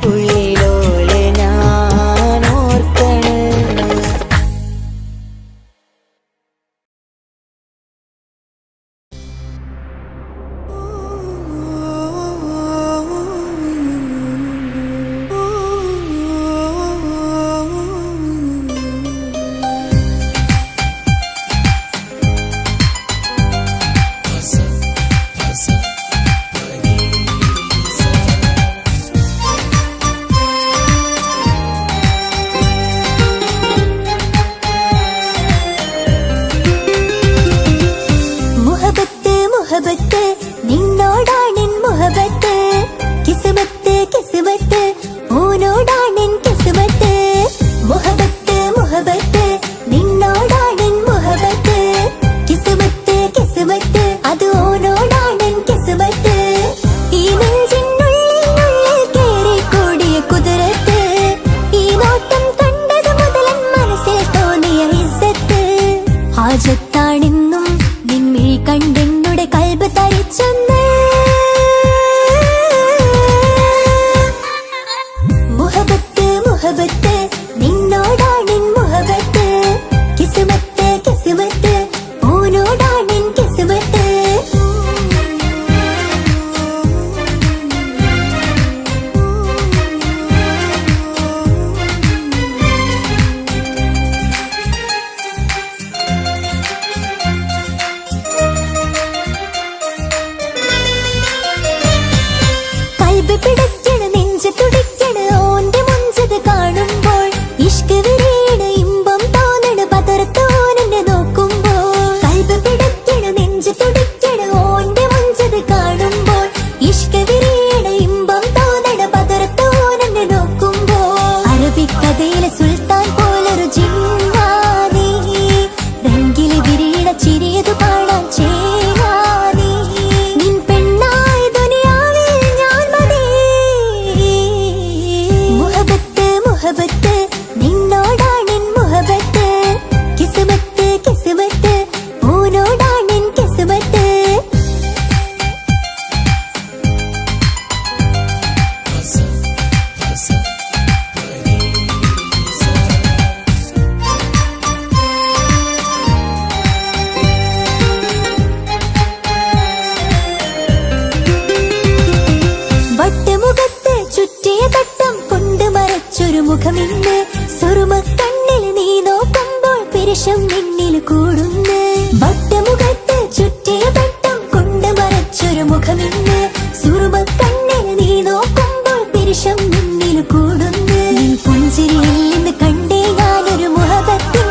ഉള്ളിലോളെ ഞാൻ ഓർക്കണ് മുഹബത്ത് മുഹബത്ത് നിന്നോടാണെൻ മുഹബത്ത് കിസ്മത്ത് കിസ്മത്ത് ഓനോടാണെൻ കിസ്മത്ത് മുഹബത്ത് മുഹബത്ത് നിന്നോടാണെൻ മുഹബത്ത് കിസ്മത്ത് കിസ്മത്ത് അത് ഓനോടാണെൻ കിസ്മത്ത് ഈ നെഞ്ചിനുള്ളിൽ കേറി കൂടിയ കുതിരത്ത് ഈ നോട്ടം കണ്ടത് മുതലൻ മനസ്സിൽ തോന്നിയ ഇസ്സത്ത് ഹാജത്താണെന്നും നിൻമിഴി കണ്ടെന്നുടെ കൽബ് തരിച്ചെന്ന് മുഹബത്ത് മുഹബത്ത് നിന്നോടാണെൻ മുഹബത്ത് കിസ്മത്ത് കിസ്മത്ത് ഓനോടാണെൻ കിസ്മത്ത് കൽബ് പിടയ്ക്കണ് നെഞ്ച് തുടിക്കണ് ഓന്റെ മുഞ്ചത് കാണുമ്പോൾ ഇഷ്ക് വിരിയണ് ഇമ്പം തോന്നണ് പതർത്തോനെ നോക്കുമ്പോൾ കൽബ് പിടയ്ക്കണ് നെഞ്ച് തുടിക്കണ് ഓന്റെ മുഞ്ചത് കാണുമ്പോൾ ഇഷ്ക് വിരിയണ് ഇമ്പം തോന്നണ് പതർത്തോനെ നോക്കുമ്പോൾ അറബിക്കഥയിലെ സുൽത്താൻ പോലൊരു ജിന്നാനി രംഗില് വിരിയണ ചിരിയതു കാണാൻ ചേരാനി നിൻ പെണ്ണായി ദുനിയാവിൽ ഞാൻ മതി മുഹബത്ത് മുഹബത്ത് നിന്നോടാണെൻ മുഹബത്ത് കിസ്മത്ത് കിസ്മത്ത് ഓനോടാണെൻ കിസ്മത്ത് വട്ടമുഖത്ത് ചുറ്റിയ തട്ടം കൊണ്ട് മറച്ചൊരു മുഖമിന്ന് സുറുമ കണ്ണിൽ നീ നോക്കുമ്പോൾ പിരിശം നിന്നിൽ കൂടുന്നു വട്ടമുഖത്ത് ചുറ്റിയ തട്ടം കൊണ്ട് മറച്ചൊരു മുഖമിന്ന് സുറുമ കണ്ണിൽ നീ നോക്കുമ്പോൾ പിരിശം നിന്നിൽ കൂടുന്നു നീ പുഞ്ചിരിയിൽ നിന്ന് കണ്ടേ ഞാനൊരു മുഹബത്ത്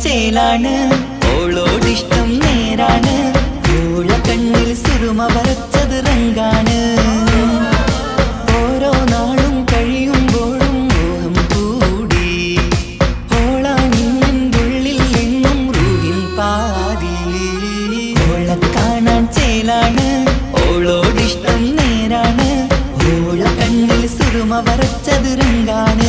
ചേലാണ് ഓളോടിഷ്ടം നേരാണ് ഓള കണ്ണിൽ സുറുമ വരച്ചത് റങ്കാണ് ഓരോ നാളും കഴിയുമ്പോഴും മോഹം കൂടി ഓളാനിന്നുള്ളിൽ എന്നും റൂഹിൻ പാതി ഓള കാണാൻ ചേലാണ് ഓളോടിഷ്ടം നേരാണ് ഓള കണ്ണിൽ സുറുമ വരച്ചത് റങ്കാണ്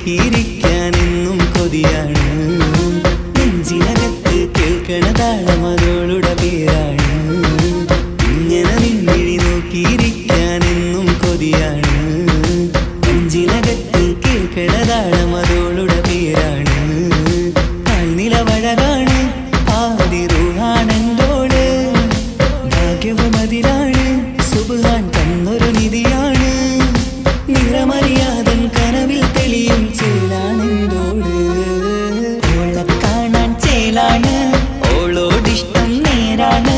നോക്കിയിരിക്കാനെന്നും കൊതിയാണ് നെഞ്ചിനകത്ത് കേൾക്കണ താളമതോളുടെ പേരാണ് ഇങ്ങനെ നിന്നിഴി നോക്കിയിരിക്കാനെന്നും കൊതിയാണ് നെഞ്ചിനകത്ത് കേൾക്കണ താളമതോളുടെ പേരാണ് നിലവഴകാണ് ആദി റൂഹാനോട് ഭാഗ്യവമതിലാണ് സുബ്ഹാൻ തന്നൊരു നിധിയാണ് നിറമറിയാതൻ കനവിൽ തെളിയും ചേലാണെന്തോട് ഓളെ കാണാൻ ചേലാണ് ഓളോടിഷ്ടം നേരാണ്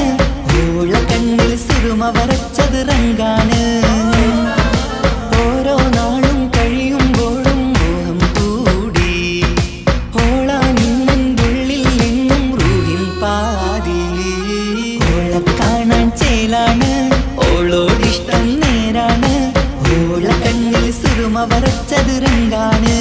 ഓള കണ്ണിൽ സുറുമ വരച്ചത് റങ്കാണ് ഓരോ നാളും കഴിയുമ്പോഴും മോഹം കൂടി ഓളാനിന്നുള്ളിൽ എന്നും റൂഹിൻ പാതി ഓളെ കാണാൻ ചേലാണ് ഓളോടിഷ്ടം നേരാണ് ഓള കണ്ണിൽ സുറുമ വരച്ചത് റങ്കാണ്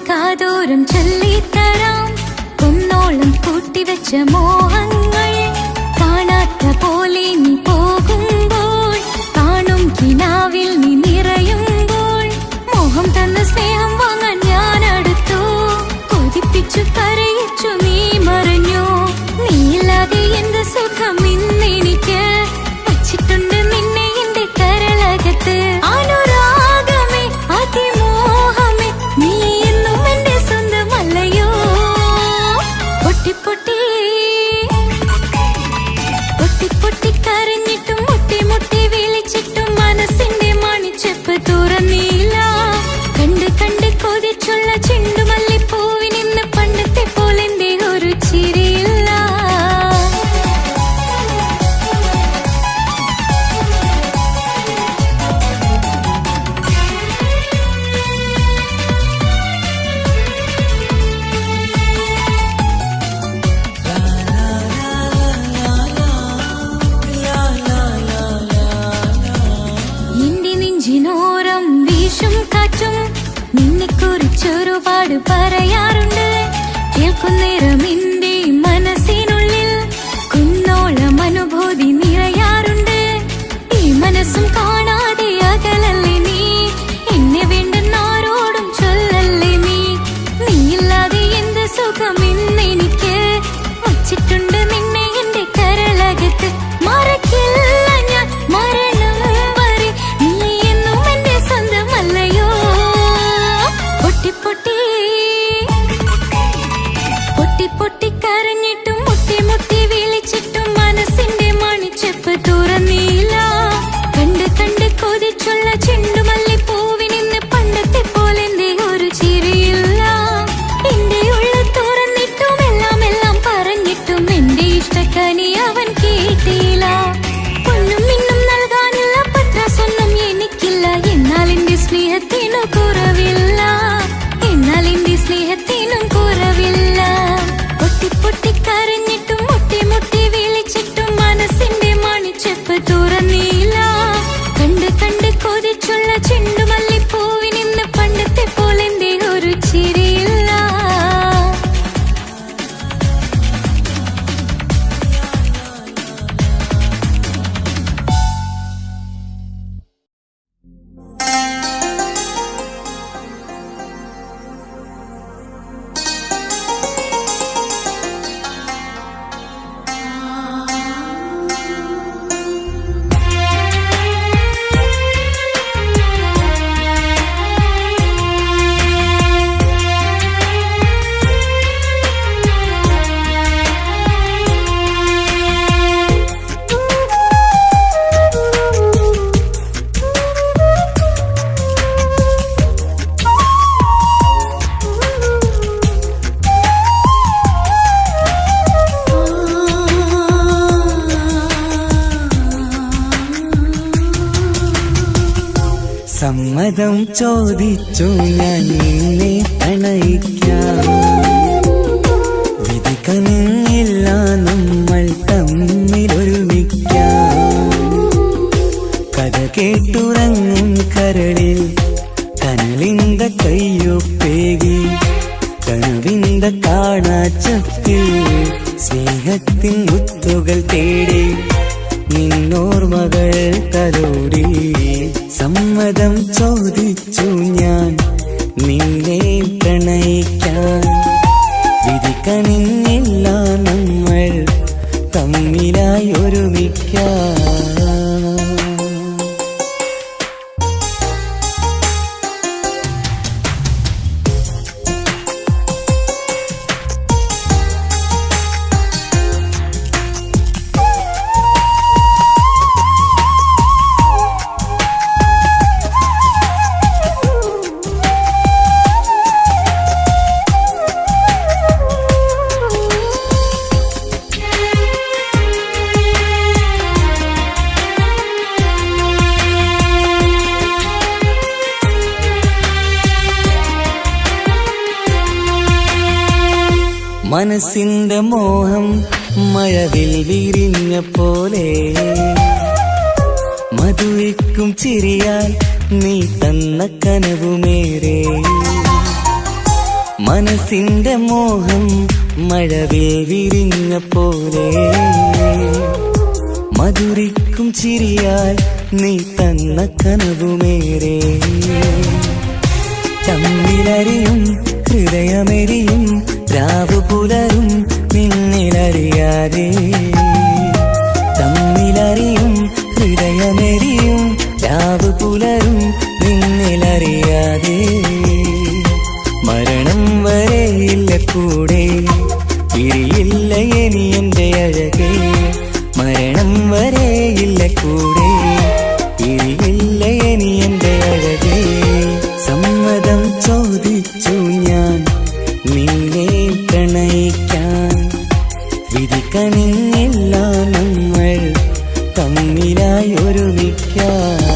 കാതോരം ചൊല്ലിത്തരാം കുന്നോളം കൂട്ടിവെച്ച മോഹങ്ങൾ കാണാത്ത പോലെ നീ പോകുമ്പോൾ കാണും കിനാവിൽ നീ നിറയുമ്പോൾ മോഹം തന്ന സ്നേഹം വാങ്ങാൻ ഞാൻ അടുത്തു കൊതിപ്പിച്ചു കരയിച്ചു നീ ഒരുപാട് പറയാറുണ്ട്. കേൾക്കുന്നേരം എന്റെ മനസ്സിനുള്ളിൽ കുന്നോളം അനുഭൂതി നിറയാറുണ്ട്. ഈ മനസ്സും കാണാതെ അകലല്ലേ നീ, എന്നെ വേണ്ടെന്നാരോടും ചൊല്ലല്ലേ നീ. നീയില്ലാതെ എന്ത് സുഖം ഇന്നെനിക്ക്, വച്ചിട്ടുണ്ട് നിന്നെ എന്റെ കരളകത്ത്. മറക്കില്ല ഞാൻ മരണം വരെ, നീ എന്നും എന്റെ സ്വന്തമല്ലയോ. പൊട്ടി പൊട്ടി പൊട്ടി പൊട്ടി കരഞ്ഞിട്ടും മുട്ടി മുട്ടി വിളിച്ചിട്ടും മനസ്സിന്റെ മണിച്ചെപ്പ് തുറന്നില്ല. കണ്ട് കണ്ട് കൊതിച്ചുള്ള ചെണ്ടുമല്ലിപ്പൂവിനിന്ന് പണ്ടത്തെ പോലെ എന്റെ ഒരു ചിരിയില്ല. എന്റെ ഉള്ളിൽ തുറന്നിട്ടും എല്ലാം എല്ലാം പറഞ്ഞിട്ടും എന്റെ ഇഷ്ടക്കനി അവൻ കേട്ടില്ല. പൊന്നും മിന്നും നൽകാനുള്ള പത്രാസൊന്നും എനിക്കില്ല. എന്നാൽ എന്റെ സ്നേഹത്തിനു കുറവില്ല, എന്നാൽ എന്റെ സ്നേഹത്തിനും കുറവില്ല. പൊട്ടി പൊട്ടി കരഞ്ഞിട്ടും മുട്ടി മുട്ടി വിളിച്ചിട്ടും മനസ്സിന്റെ മണിച്ചെപ്പ് തുറന്നില്ല. കണ്ട് കണ്ട് കൊതിച്ചുള്ള ചെണ്ടുമല്ലിപ്പൂവിനിന്ന് പണ്ടത്തെ പോലെ എന്റെ ഒരു ചിരിയില്ല. സമ്മതം ചോദിച്ചു ഞാൻ നിന്നെ പ്രണയിക്കാം. വിധി കനിഞ്ഞില്ല നമ്മൾ തമ്മിലൊരുമിക്കാം. കഥ കേട്ടുറങ്ങും കരളിൽ കനലിന്ത കയ്യൊപ്പേകി, കനവിന്ത കാണാച്ചപ്പിൽ സ്നേഹത്തിൻ മുത്തുകൾ തേടി നിന്നോർമകൾ തലോടി. സമ്മതം ചോദിച്ചു ഞാൻ നിന്നെ പ്രണയിക്കാൻ. വിധി കനിഞ്ഞില്ല നമ്മൾ തമ്മിലായി ഒരുമിക്കാം. മനസ്സിന്റെ മോഹം മഴവിൽ വിരിഞ്ഞ പോലെ, മധുരിക്കും ചിരിയാൽ നീ തന്ന കനവുമേറെ. മനസ്സിന്റെ മോഹം മഴവിൽ വിരിഞ്ഞ പോലെ, മധുരിക്കും ചിരിയാൽ നീ തന്ന കനവുമേറെ. തമ്മിലറിയും ഹൃദയമെരിയും രാവു പുലരും നിന്നിലറിയാതെ. തമ്മിലറിയും ഹൃദയമെരിയും രാവു പുലരും നിന്നിലറിയാതെ. മരണം വരെയില്ല കൂടെ, പിരിയില്ല ഇനി എന്റെ അഴകേ. മരണം വരെയില്ല കൂടെ, പിരിയില്ല ഇനി എന്റെ അഴകേ. സമ്മതം ചോദിച്ചു ഞാൻ നിന്നെ പ്രണയിക്കാൻ. വിധി കനിഞ്ഞില്ല നമ്മൾ തമ്മിലായി ഒരുമിക്കാം.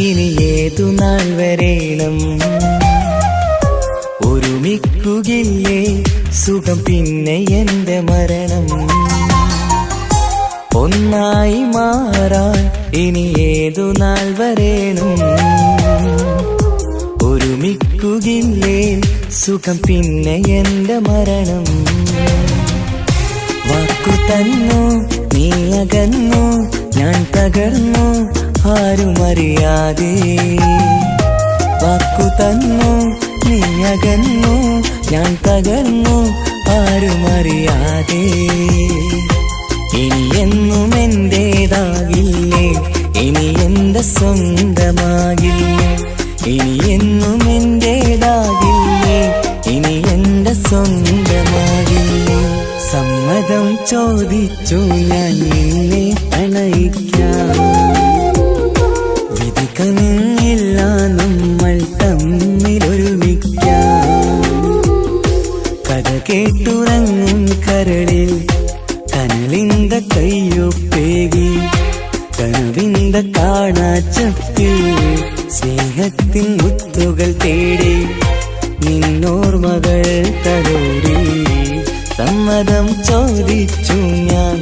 ഇനി ഏതു നാൾ വരേണം ഒരുമിക്കുകയില്ലേ സുഖം പിന്നെ എന്റെ മരണം ഒന്നായി മാറാൻ ഇനി ഏതു നാൾ വരേണം ഒരുമിക്കുകയില്ലേ സുഖം പിന്നെ എന്റെ മരണം വാക്കു തന്നു നീ അകന്നു ഞാൻ തകർന്നു ആരുമറിയാതെ വാക്കു തന്നു നീ അകന്നു ഞാൻ തകർന്നു ആരുമറിയാതെ ഇനി എന്നും എന്റേതാകില്ലേ ഇനി എന്റെ സ്വന്തമാകില്ലേ ഇനി എന്നും എന്റേതാകില്ലേ ഇനി എന്റെ സ്വന്തമാകില്ലേ സമ്മതം ചോദിച്ചു ഞാൻ നിന്നെ പ്രണയിക്കാം വിധി കനിഞ്ഞില്ല നമ്മൾ തമ്മിലൊരുമിക്കാം കഥ കേട്ടുറങ്ങും കരളിൽ കനലിന്ത കയ്യൊപ്പേകി കനവിന്ത കാണാച്ചപ്പിൽ സ്നേഹത്തിൻ മുത്തുകൾ തേടി നിന്നോർമകൾ തലോടി സമ്മതം ചോദിച്ചു ഞാൻ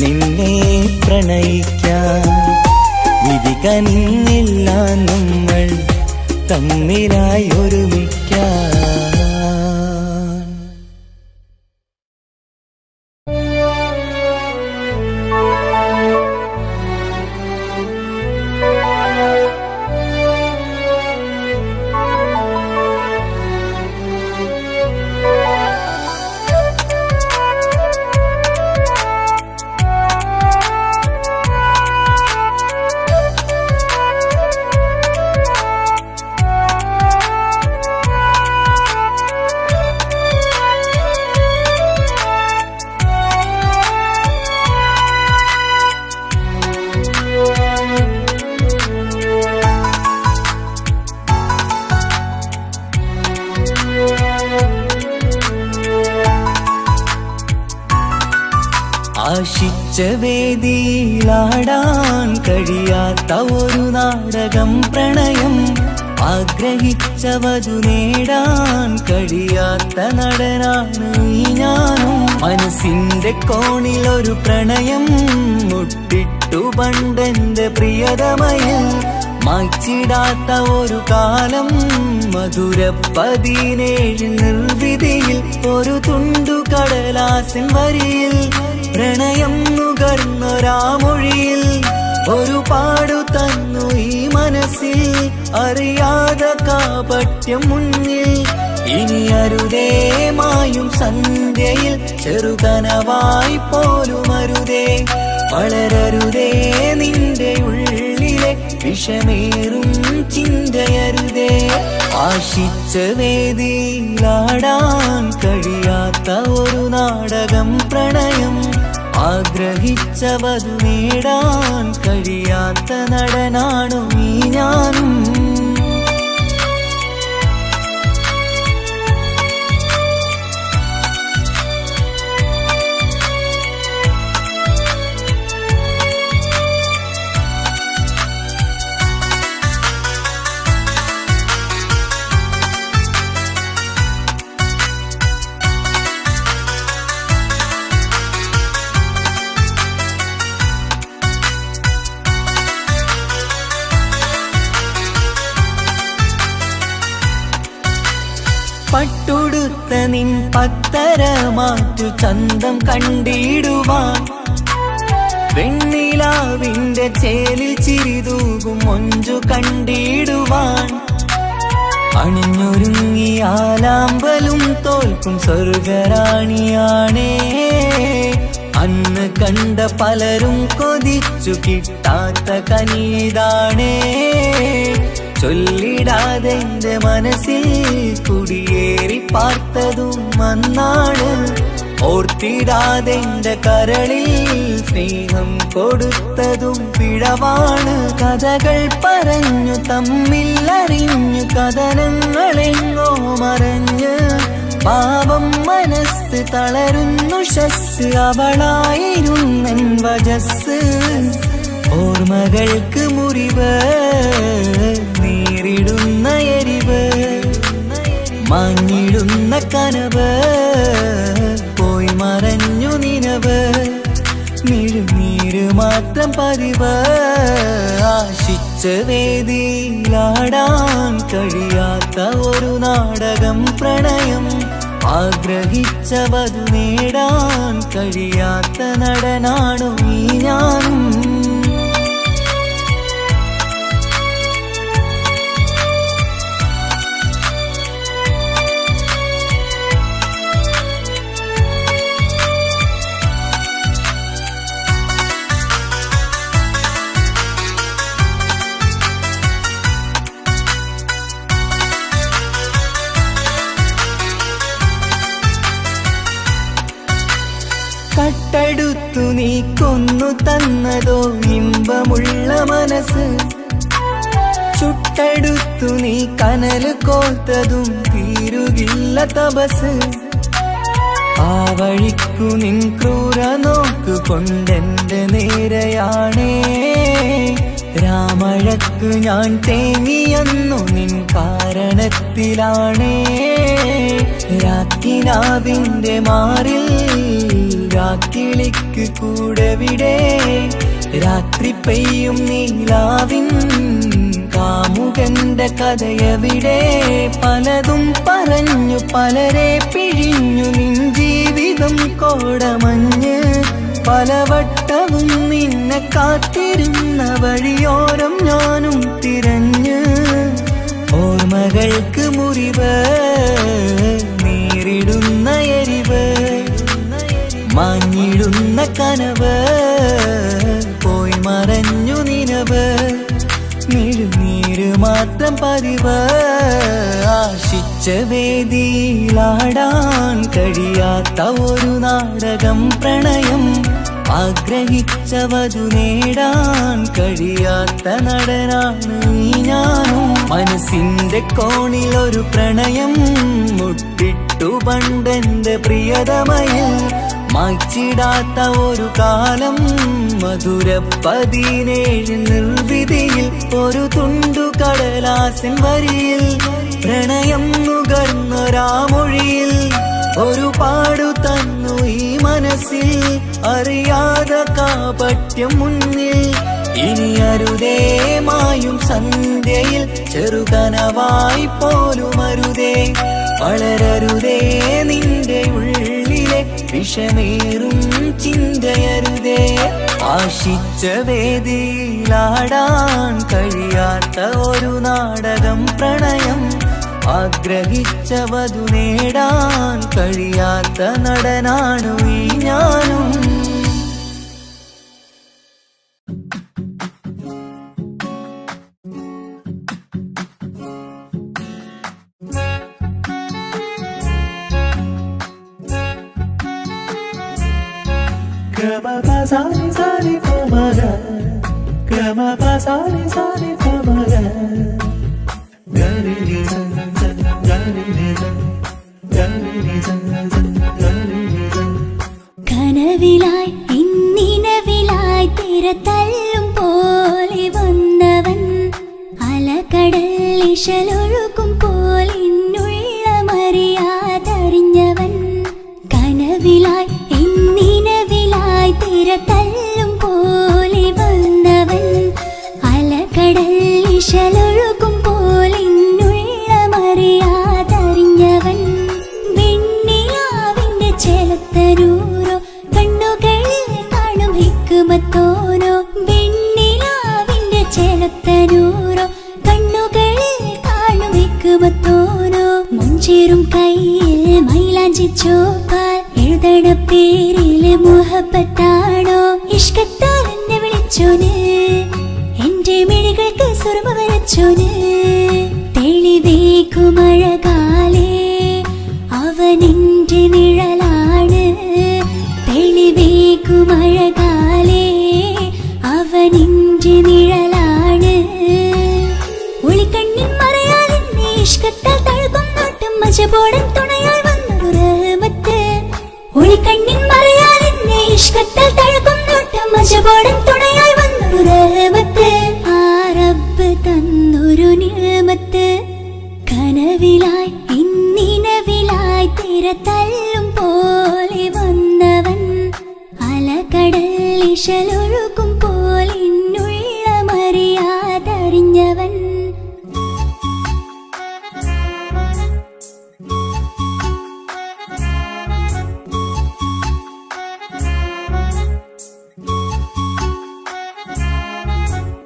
നിന്നെ പ്രണയിക്കാൻ വിധി കനിഞ്ഞില്ല നമ്മൾ തമ്മിലായി ഒരുമിക്കാൻ ആശിച്ച വേദിയിലാടാൻ കഴിയാത്ത ഒരു നാടകം പ്രണയം ആഗ്രഹിച്ചവതു നേടാൻ കഴിയാത്ത നടനാണ് ഈ ഞാനും മനസ്സിന്റെ കോണിലൊരു പ്രണയം മുട്ടിട്ടു പണ്ടെന്റെ പ്രിയതമയിൽ മായ്ച്ചിടാത്ത ഒരു കാലം മധുര 17 നിർവിധിയിൽ ഒരു തുണ്ടു കടലാസിൻ വരിയിൽ പ്രണയം നുകർന്നൊരാമൊഴിയിൽ ഒരു പാടു തന്നു ഈ മനസ്സിൽ അറിയാതെ കാപട്യം മുന്നിൽ ഇനി അരുതേ മായും സന്ധ്യയിൽ ചെറുകനവായി പോലും അരുതേ വളരരുതേ നിന്റെ ഉള്ളിലെ വിഷമേറും ചിന്തയരുതേ ആശിച്ച വേദിയിലാടാൻ കഴിയാത്ത ഒരു നാടകം പ്രണയം ആഗ്രഹിച്ചവതു നേടാൻ കഴിയാത്ത നടനാണു ഈ ഞാനും പട്ടുടുത്ത നിൻ പത്തര മാറ്റു ചന്തം കണ്ടിടുവാൻ വെണ്ണിലാവിന്റെ ചേലിൽ ചിരിതൂകും മൊഞ്ചു കണ്ടിടുവാൻ അണിഞ്ഞൊരുങ്ങിയാലാമ്പലും തോൽക്കും സ്വർഗറാണിയാണേ അന്ന് കണ്ട പലരും കൊതിച്ചു കിട്ടാത്ത കനിതാണേ ചൊല്ലിടാതെ എന്റെ മനസ്സിൽ കുടിയേറി പാർത്തതും അന്നാണ് ഓർത്തിടാതെ എന്റെ കരളിൽ സ്നേഹം കൊടുത്തതും പിഴവാണ് കഥകൾ പറഞ്ഞു തമ്മിൽ അറിഞ്ഞു കഥനങ്ങളെങ്ങോ മറഞ്ഞ് പാപം മനസ്സ് തളരുന്നു ശസ് അവളായിരുന്നൻ വജസ് ഓർമ്മകൾക്ക് മുറിവ് നേരിടുന്ന എരിവ് മാഞ്ഞിടുന്ന കനവ് പോയി മറഞ്ഞു നിനവ് മിഴുനീര് മാത്രം പതിവ് ആശിച്ച വേദിയിലാടാൻ കഴിയാത്ത ഒരു നാടകം പ്രണയം ആഗ്രഹിച്ചവതു നേടാൻ കഴിയാത്ത നടനാണു ഈ ഞാനും കട്ടെടുത്തു നീ കൊന്നു തന്നതോ ഇമ്പമുള്ള മനസ്സ് ചുട്ടെടുത്തു നീ കനല് കോർത്തതും തീരുകില്ല തപസ് ആ വഴിക്കു നിൻ ക്രൂര നോക്കു കൊണ്ടെന്റെ നേരെയാണേ രാമഴക്കു ഞാൻ തേങ്ങിയെന്നു നിൻ കാരണത്തിലാണേ രാക്കിനാവിന്റെ മാറിൽ രാക്കിളിക്ക് കൂടെവിടെ രാത്രി പെയ്യും നീലാവിൻ കാമുകന്റെ കഥയവിടെ പലതും പറഞ്ഞു പലരെ പിഴിഞ്ഞു നിൻ ജീവിതം കോടമഞ്ഞ് പലവട്ടവും നിന്നെ കാത്തിരുന്ന വഴിയോരം ഞാനും തിരഞ്ഞ് ഓർമ്മകൾക്ക് മുറിവ് നേരിടുന്ന എരിവ് മാഞ്ഞിടുന്ന കനവ് പോയി മറഞ്ഞു നിനവ് മിഴുനീര് മാത്രം പതിവ് ആശിച്ച വേദിയിലാടാൻ കഴിയാത്ത ഒരു നാടകം പ്രണയം ആഗ്രഹിച്ചവതു നേടാൻ കഴിയാത്ത നടനാണ് ഈ ഞാനും മനസ്സിന്റെ കോണിലൊരു പ്രണയം മുട്ടിട്ടു പണ്ടെന്റെ പ്രിയതമയിൽ മായ്ച്ചിടാത്ത ഒരു കാലം മധുര 17 നിർവിധിയിൽ ഒരു തുണ്ടു കടലാസിൻ വരിയിൽ പ്രണയം നുകർന്നൊരാമൊഴിയിൽ ഒരു പാടു തന്നു ഈ മനസ്സിൽ അറിയാതെ കാപട്യം മുന്നിൽ ഇനി അരുതേ മായും സന്ധ്യയിൽ ചെറുകനവായി പോലും അരുതേ വളരരുതേ നിന്റെ ഉള്ളിലെ വിഷമേറും ചിന്തയരുതേ ആശിച്ച വേദിയിലാടാൻ കഴിയാത്ത ഒരു നാടകം പ്രണയം ആഗ്രഹിച്ചവതു നേടാൻ കഴിയാത്ത നടനാണു ഈ ഞാനും കനവിലായി ഇന്നിനവിലായി തിരതല്ലും പോലെ വന്നവൻ അലകടൽ ഇശലൊഴുകും പോലെ മറിയാതറിഞ്ഞവൻ കനവിലായി ഇന്നിനവിലായി തിരതല്ലും പോലെ വന്നവൻ അലകടൽ ഇശലൊഴുകും പോലെ മറിയാതറിഞ്ഞവൻ വെണ്ണിലാവിന്റെ ചെലത്തരൂരോ കണ്ണുകളിൽ കാണും ഹിക്കുമത്തോനോ വെണ്ണിലാവിന്റെ ചെലത്തരൂരോ കണ്ണുകളിൽ കാണും ഹിക്കുമത്തോനോ മുഞ്ചേറും കയ്യിൽ മൈലാഞ്ചി ചോപ്പാൽ എഴുതണ പേരിലെ മുഹബത്താണോ ഇഷ്കത്താൽ എന്നെ വിളിച്ചോന് എന്റെ മിഴികൾക്ക് സുറുമ വരച്ചോന് തെളിവേക്കുമഴകാലേ അവനെന്റെ നിഴലാണ് തെളിവേക്കുമഴകാലേ അവനെന്റെ നിഴലാണ് ഒളിക്കണ്ണിൻ മറയാൽ എന്നെ ഇഷ്കത്താൽ തഴുകും നോട്ടും മജബോടൻ തുണയായി വന്നൊരു റഹ്മത്ത് ഒളിക്കണ്ണിൻ മറയാൽ എന്നെ ഇഷ്കത്താൽ തഴുകും നോട്ടും മജബോടൻ തുണയായി വന്നൊരു ഇശലൊഴുകും പോലെന്നുള്ളമറിയാതറിഞ്ഞവൻ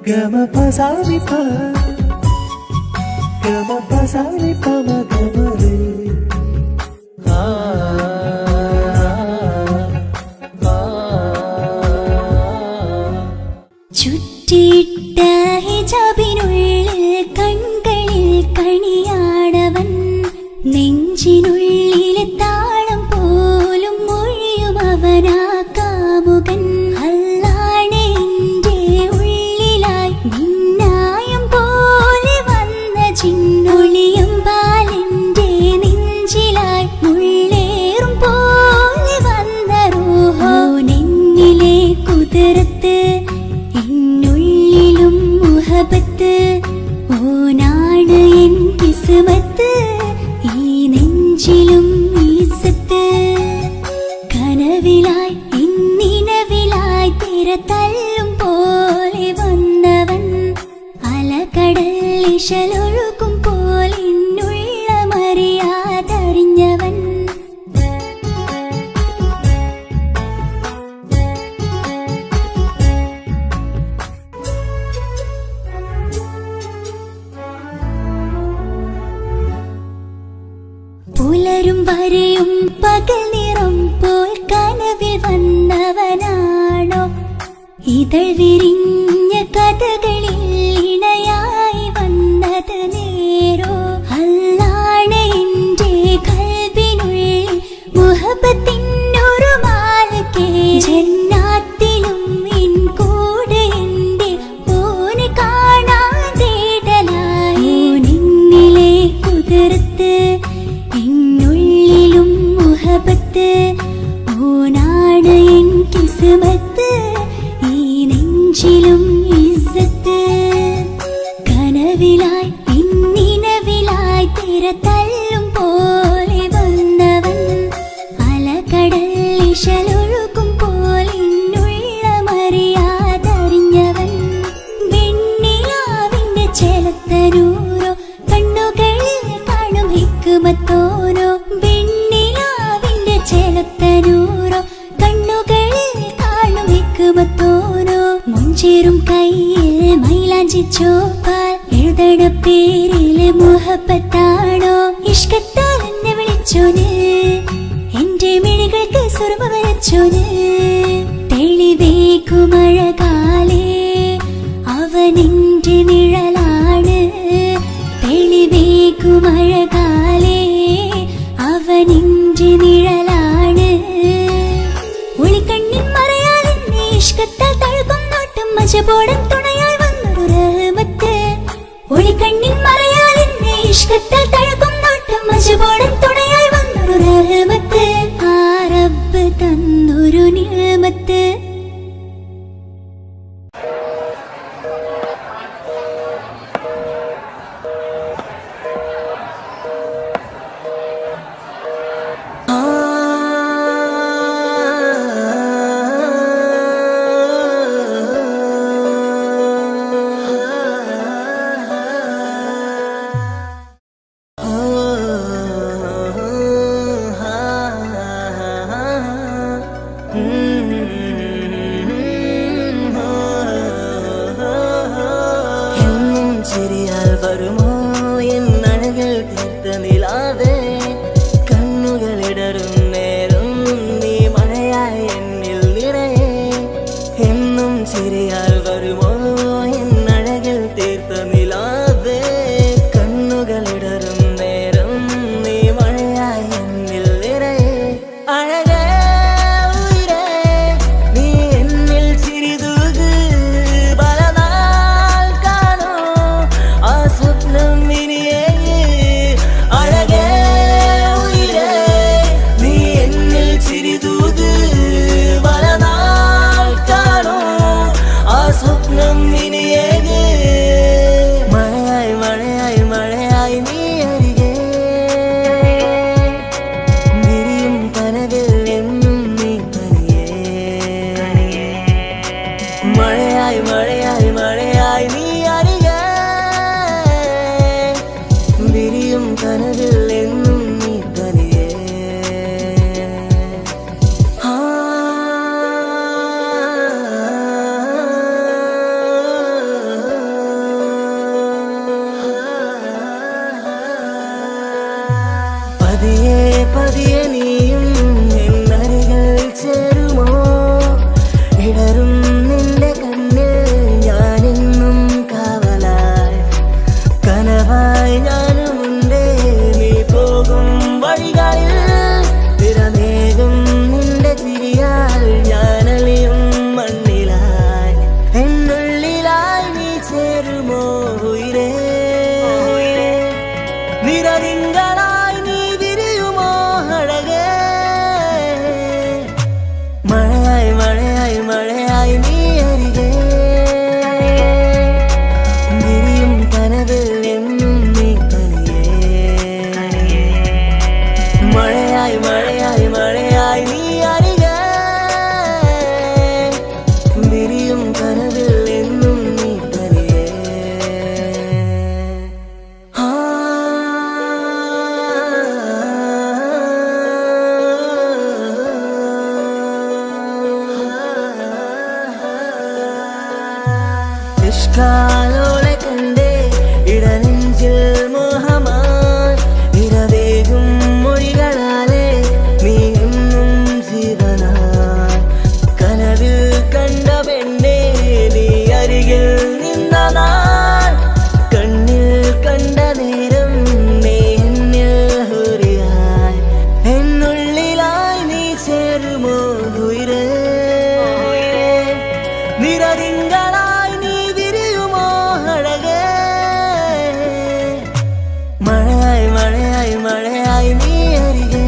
Gama pasani pa, gama pasani pa ma gama re. ചുറ്റിയിട്ട ഹിജാബിനുള്ളിൽ കൺകളിൽ കണിയാടവൻ നെഞ്ചിനുള്ളിലെ താളം പോലും മൊഴിയും അവനാ കാമുകൻ അല്ലാണ് എൻ്റെ ഉള്ളിലായി മിന്നായം പോലെ വന്ന ചിന്നൊളിയും പാലിൻ്റെ നെഞ്ചിലായി മുള്ളേറും പോലെ വന്ന റൂഹോ നെന്നിലെ കുതിരത്ത് എന്നുള്ളിലും മുഹബത്ത് ഓനാണ് എൻ കിസ്മത്ത് ഈ നെഞ്ചിലും ഈസത്ത് കനവിലായി ഇന്നിനവിലായി തിര തല്ലും പോലെ വന്നവൻ അലകടൽ ഇശലൊഴുകും പോലെ എന്നുള്ളമറിയാതറിഞ്ഞവൻ പുലരും വരെയും പകൽ നിറം പോൽ കനവിൽ വന്നവനാണോ ഇതൾ വിരിഞ്ഞ കഥകളിൽ ഇണയായി വന്നത് നേരോ അല്ലാണ് എൻ്റെ കൽബിനുള്ളിൽ മുഹബത്തിനൊരു മാലക്കേ ജന്നാത്തിലും എൻ കൂടെ എൻ്റെ ഓനെ കാണാൻ തേടലായി നിന്നിലെ കുതിരത്ത് എന്നുള്ളിലും മുഹബത്ത് ഓനാണ് എൻ കിസ്മത്ത് ഈ നെഞ്ചിലും ഇസ്സത്ത് കനവിലായി ഇന്നിനവിലായി തിര തല്ലും പോലെ വന്നവൻ അലകടൽ ഇശലൊഴുകും പോലെ എന്നുള്ളമറിയാതറിഞ്ഞവൻ വെണ്ണിലാവിന്റെ ചെലത്തനൂരോ കണ്ണുകളിൽ കാണും ഹിക്മത്തോരോ വെണ്ണിലാവിന്റെ ചെലത്തനൂരോ കണ്ണുകളിൽ കാണും ഹിക്മത്തോരോ മുഞ്ചേറും കയ്യിൽ മൈലാഞ്ചി ചോപ്പാൽ എഴുതണ പേരിലെ മുഹബത്താണോ ഇഷ്കത്താൽ എന്നെ വിളിച്ചോന് എന്റെ മിഴികൾക്ക് സുറുമ വരച്ചോന് തെളിവേക്കുമഴകാലേ അവനെന്റെ നിഴലാണ് തെളിവേക്കുമഴകാലേ അവനെന്റെ നിഴലാണ് ഒളിക്കണ്ണിൻ മറയാൽ എന്നെ ഇഷ്കത്താൽ തഴുകും നോട്ടും മജബോടൻ തുണയായി വന്നൊരു റഹ്മത്ത് ഒളിക്കണ്ണിൻ മറയാൽ എന്നെ ഇഷ്കത്താൽ തഴുകും നോട്ടും മജബോടൻ തുണയായി വന്നൊരു റഹ്മത്ത് ആ റബ്ബ് തന്നൊരു നിഅമത്ത് ഇഷ്കാലോളെ കണ്ടേ ഇടനെഞ്ചിൽ മോഹമായി ഇരവേകും മൊഴികളാലേ നീ എന്നും ജീവനായി കനവിൽ കണ്ട പെണ്ണേ നീ അരികിൽ നിന്ന നാൾ കണ്ണിൽ കണ്ട നേരം നീ എന്നിൽ ഹുരിയായി എന്നുള്ളിലായി നീ ചേരുമോ ഉയരേ നിറതിങ്കളായി നീ വിരിയുമോ അഴകേ മഴയായി മഴയായി മഴയായി നീ അരികെ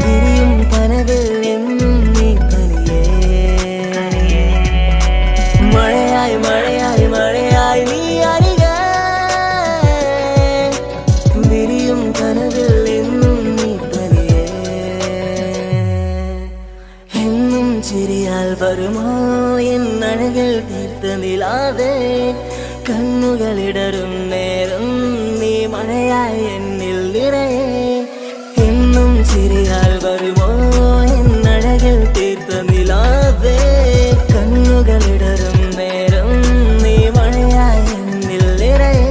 വിരിയും കനവിൽ എന്നും നീ തനിയേ മഴയായി മഴയായി മഴയായി നീ അരികെ വിരിയും കനവിൽ എന്നും നീ തനിയേ എന്നും ചിരിയാൽ വരുമോ എന്നഴകിൽ തീർത്ത നിലാവേ കണ്ണുകളിടറും നേരം നീ മഴയായി എന്നിൽ നിറയെ എന്നും ചിരിയാൽ വരുമോ എന്നഴകിൽ തീർത്ത നിലാവേ കണ്ണുകളിടറും നേരം നീ മഴയായി എന്നിൽ നിറയെ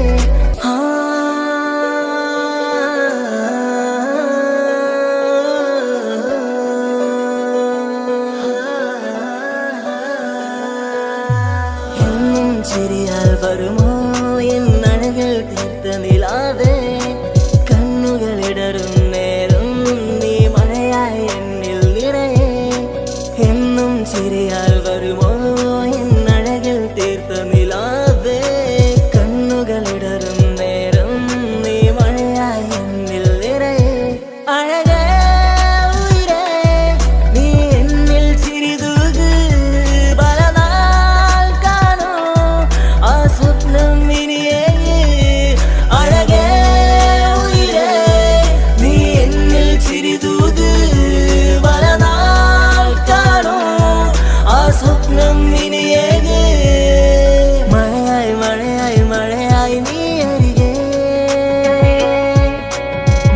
എന്നും ചിരിയാൽ വരുമോ എന്നഴകിൽ തീർത്ത നിലാവേ കണ്ണുകളിടറും നേരം നീ മഴയായി എന്നിൽ നിറയെ എന്നും ചിരിയാൽ വരുമോ എന്നഴകിൽ തീർത്ത നിലാവേ കണ്ണുകളിടറും നേരം നീ മഴയായി എന്നിൽ നിറയെ അഴകേ ഉയിരേ നീ എന്നിൽ ചിരിതൂക് പലനാൾ കാണൂ ആ സ്വപ്നം ഇനിയേ അഴകേ ഉയിരേ നീ എന്നിൽ ചിരിതൂക് പലനാൾ കാണൂ ആ സ്വപ്നം ഇനിയേ മഴയായി മഴയായി മഴയായി നീ അരികെ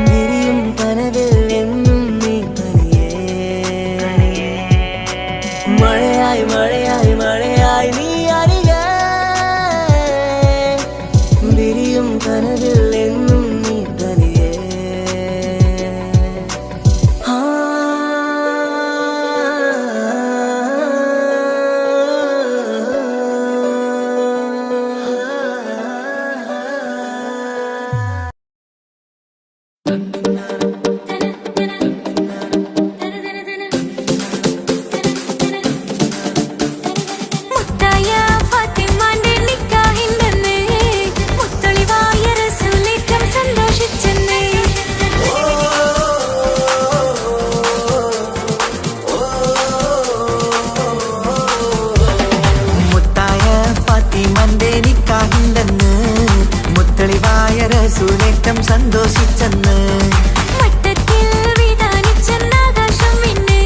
വിരിയും കനവിൽ എന്നും നീ തനിയേ മഴയായി മഴയായി മഴയായി നീ അരികെ വിരിയും കനവിൽ എന്നും നീ തനിയേ മുത്തായ ഫാത്തിമാന്റെ നിക്കാഹിന്റെന്ന് മുത്തൊളിവായ റസൂലേറ്റം സന്തോഷിച്ചെന്ന് മുത്തായ ഫാത്തിമന്റെ നിക്കാഹിന്റെന്ന് മുത്തളിവായ റസൂലേറ്റം സന്തോഷിച്ചെന്ന് മട്ടത്തിൽ വിധാനിച്ചെന്ന ആകാശം പിന്നെ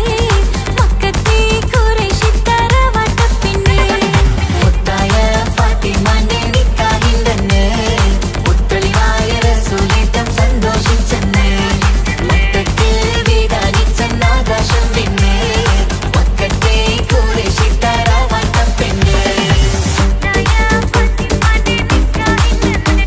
മക്കത്തെ ഖുറൈശിത്തറ വട്ടപ്പിന്നെ മുത്തായ ഫാത്തിമന്റെ നിക്കാഹിന്റെന്ന് മുത്തളിവായ റസൂലേറ്റം സന്തോഷിച്ചെന്ന് മൊത്തത്തിൽ വിധാനിച്ചെന്ന ആകാശം പിന്നെ മക്കത്തെ ഖുറൈശിത്തറ വട്ടപ്പിന്നെ മുത്തായ ഫാത്തിമാന്റെ നിക്കാഹിന്റെന്ന്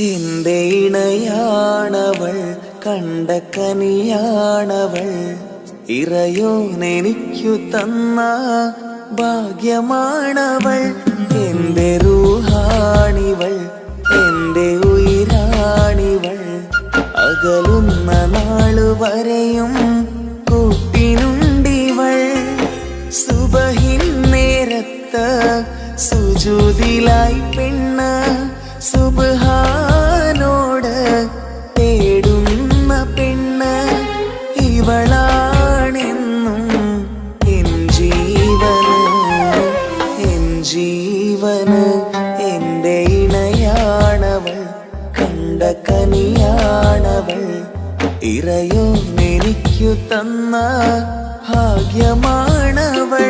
എന്റെ ഇണയാണവൾ, കണ്ട കനിയാണവൾ, ഇറയോനെനിക്കു തന്ന ഭാഗ്യമാണവൾ. എന്റെ റൂഹാണിവൾ, എന്റെ ഉയിരാണിവൾ, അകലുന്ന നാളുവരെയും കൂട്ടിനുണ്ടിവൾ. സുബഹിൻ നേരത്ത് സുജൂദിലായി പെണ്ണ് സുബ്ഹാനോട് തേടുന്ന പെണ്ണ് ഇവളാണെന്നും എൻ ജീവന്, എൻ ജീവന്. എന്റെ ഇണയാണവൾ, കണ്ട കനിയാണവൾ, ഇറയോനെനിക്കു തന്ന ഭാഗ്യമാണവൾ.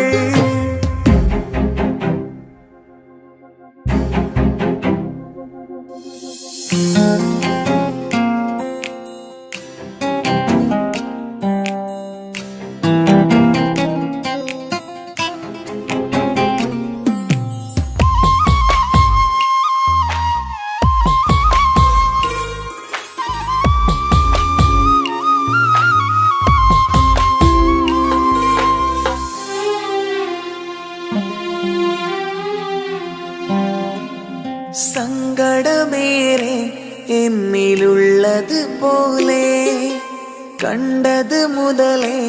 സങ്കടമേറെ എന്നിലുള്ളത് പോലെ കണ്ടത് മുതലേ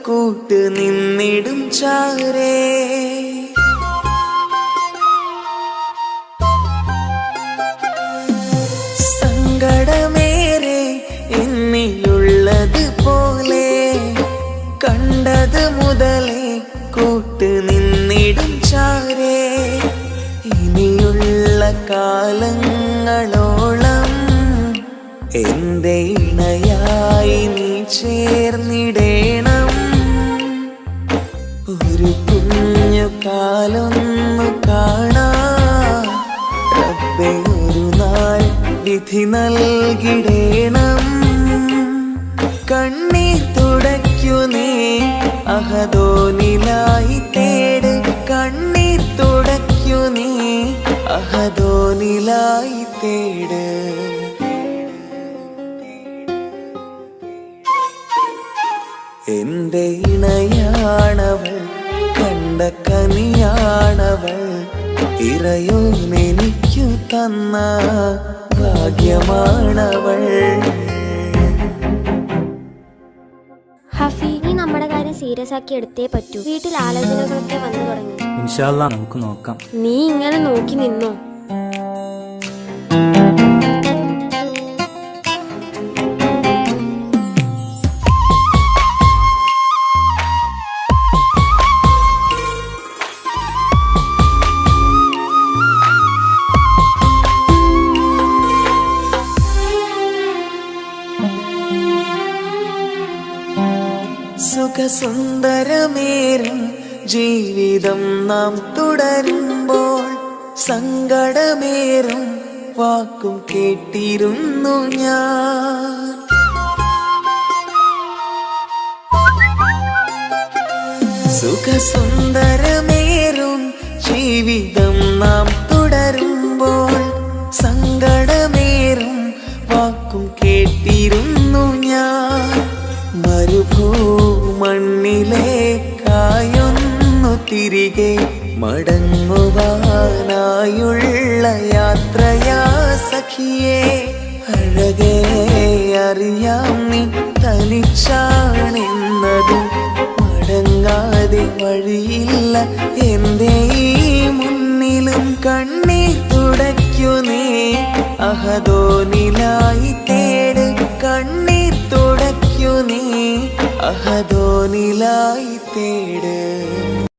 കൂട്ട് നിന്നിടും ചാരേ. സങ്കടമേറെ എന്നിലുള്ളത് പോലെ കണ്ടത് മുതലേ കൂട്ട് നിന്നിടും ചാരേ. ഇനിയുള്ള കാലങ്ങളോളം എന്റെ ഇണയായി നീ ചേർന്നിടേണം. ഒരു കുഞ്ഞു കാലൊന്നു കാണാൻ റബ്ബേ ഒരു നാൾ വിധി നൽകിടേണം. കണ്ണീർ തുടയ്ക്കു നീ അഹദോനിലായി തേട്, കണ്ണീർ തുടയ്ക്കു നീ അഹദോനിലായി തേട്. എന്റെ ഇണയാണവൾ, കണ്ട കനിയാണവൾ, ഇറയോനെനിക്കു തന്ന ഭാഗ്യമാണവൾ. ഹഫി, നീ നമ്മുടെ കാര്യം സീരിയസ് ആക്കി എടുത്തേ പറ്റൂ. വീട്ടിൽ ആലോചനകളൊക്കെ വന്നു തുടങ്ങി. ഇൻഷാ അല്ലാ നമുക്ക് നോക്കാം. നീ ഇങ്ങനെ നോക്കി നിന്നോ? സുഖസുന്ദരമേറും ജീവിതം നാം തുടരുമ്പോൾ സങ്കടമേറും വാക്കും കേട്ടിരുന്നു ഞാൻ. സുഖസുന്ദരമേറും ജീവിതം നാം തുടരുമ്പോൾ സങ്കടമേറും വാക്കും കേട്ടിരുന്നു ഞാൻ. മരുഭൂമണ്ണിലേക്കായൊന്നു തിരികെ മടങ്ങുവാനായുള്ള യാത്രയാ സഖിയേ. അഴകേ അറിയാം നീ തനിച്ചാണെന്നതും മടങ്ങാതെ വഴിയില്ല എന്റെ ഈ മുന്നിലും. കണ്ണീർ തുടയ്ക്കു നീ അഹദോനിലായി തേട്, കണ്ണീർ തുടയ്ക്കു നീ അഹദോനിലായി തേട്.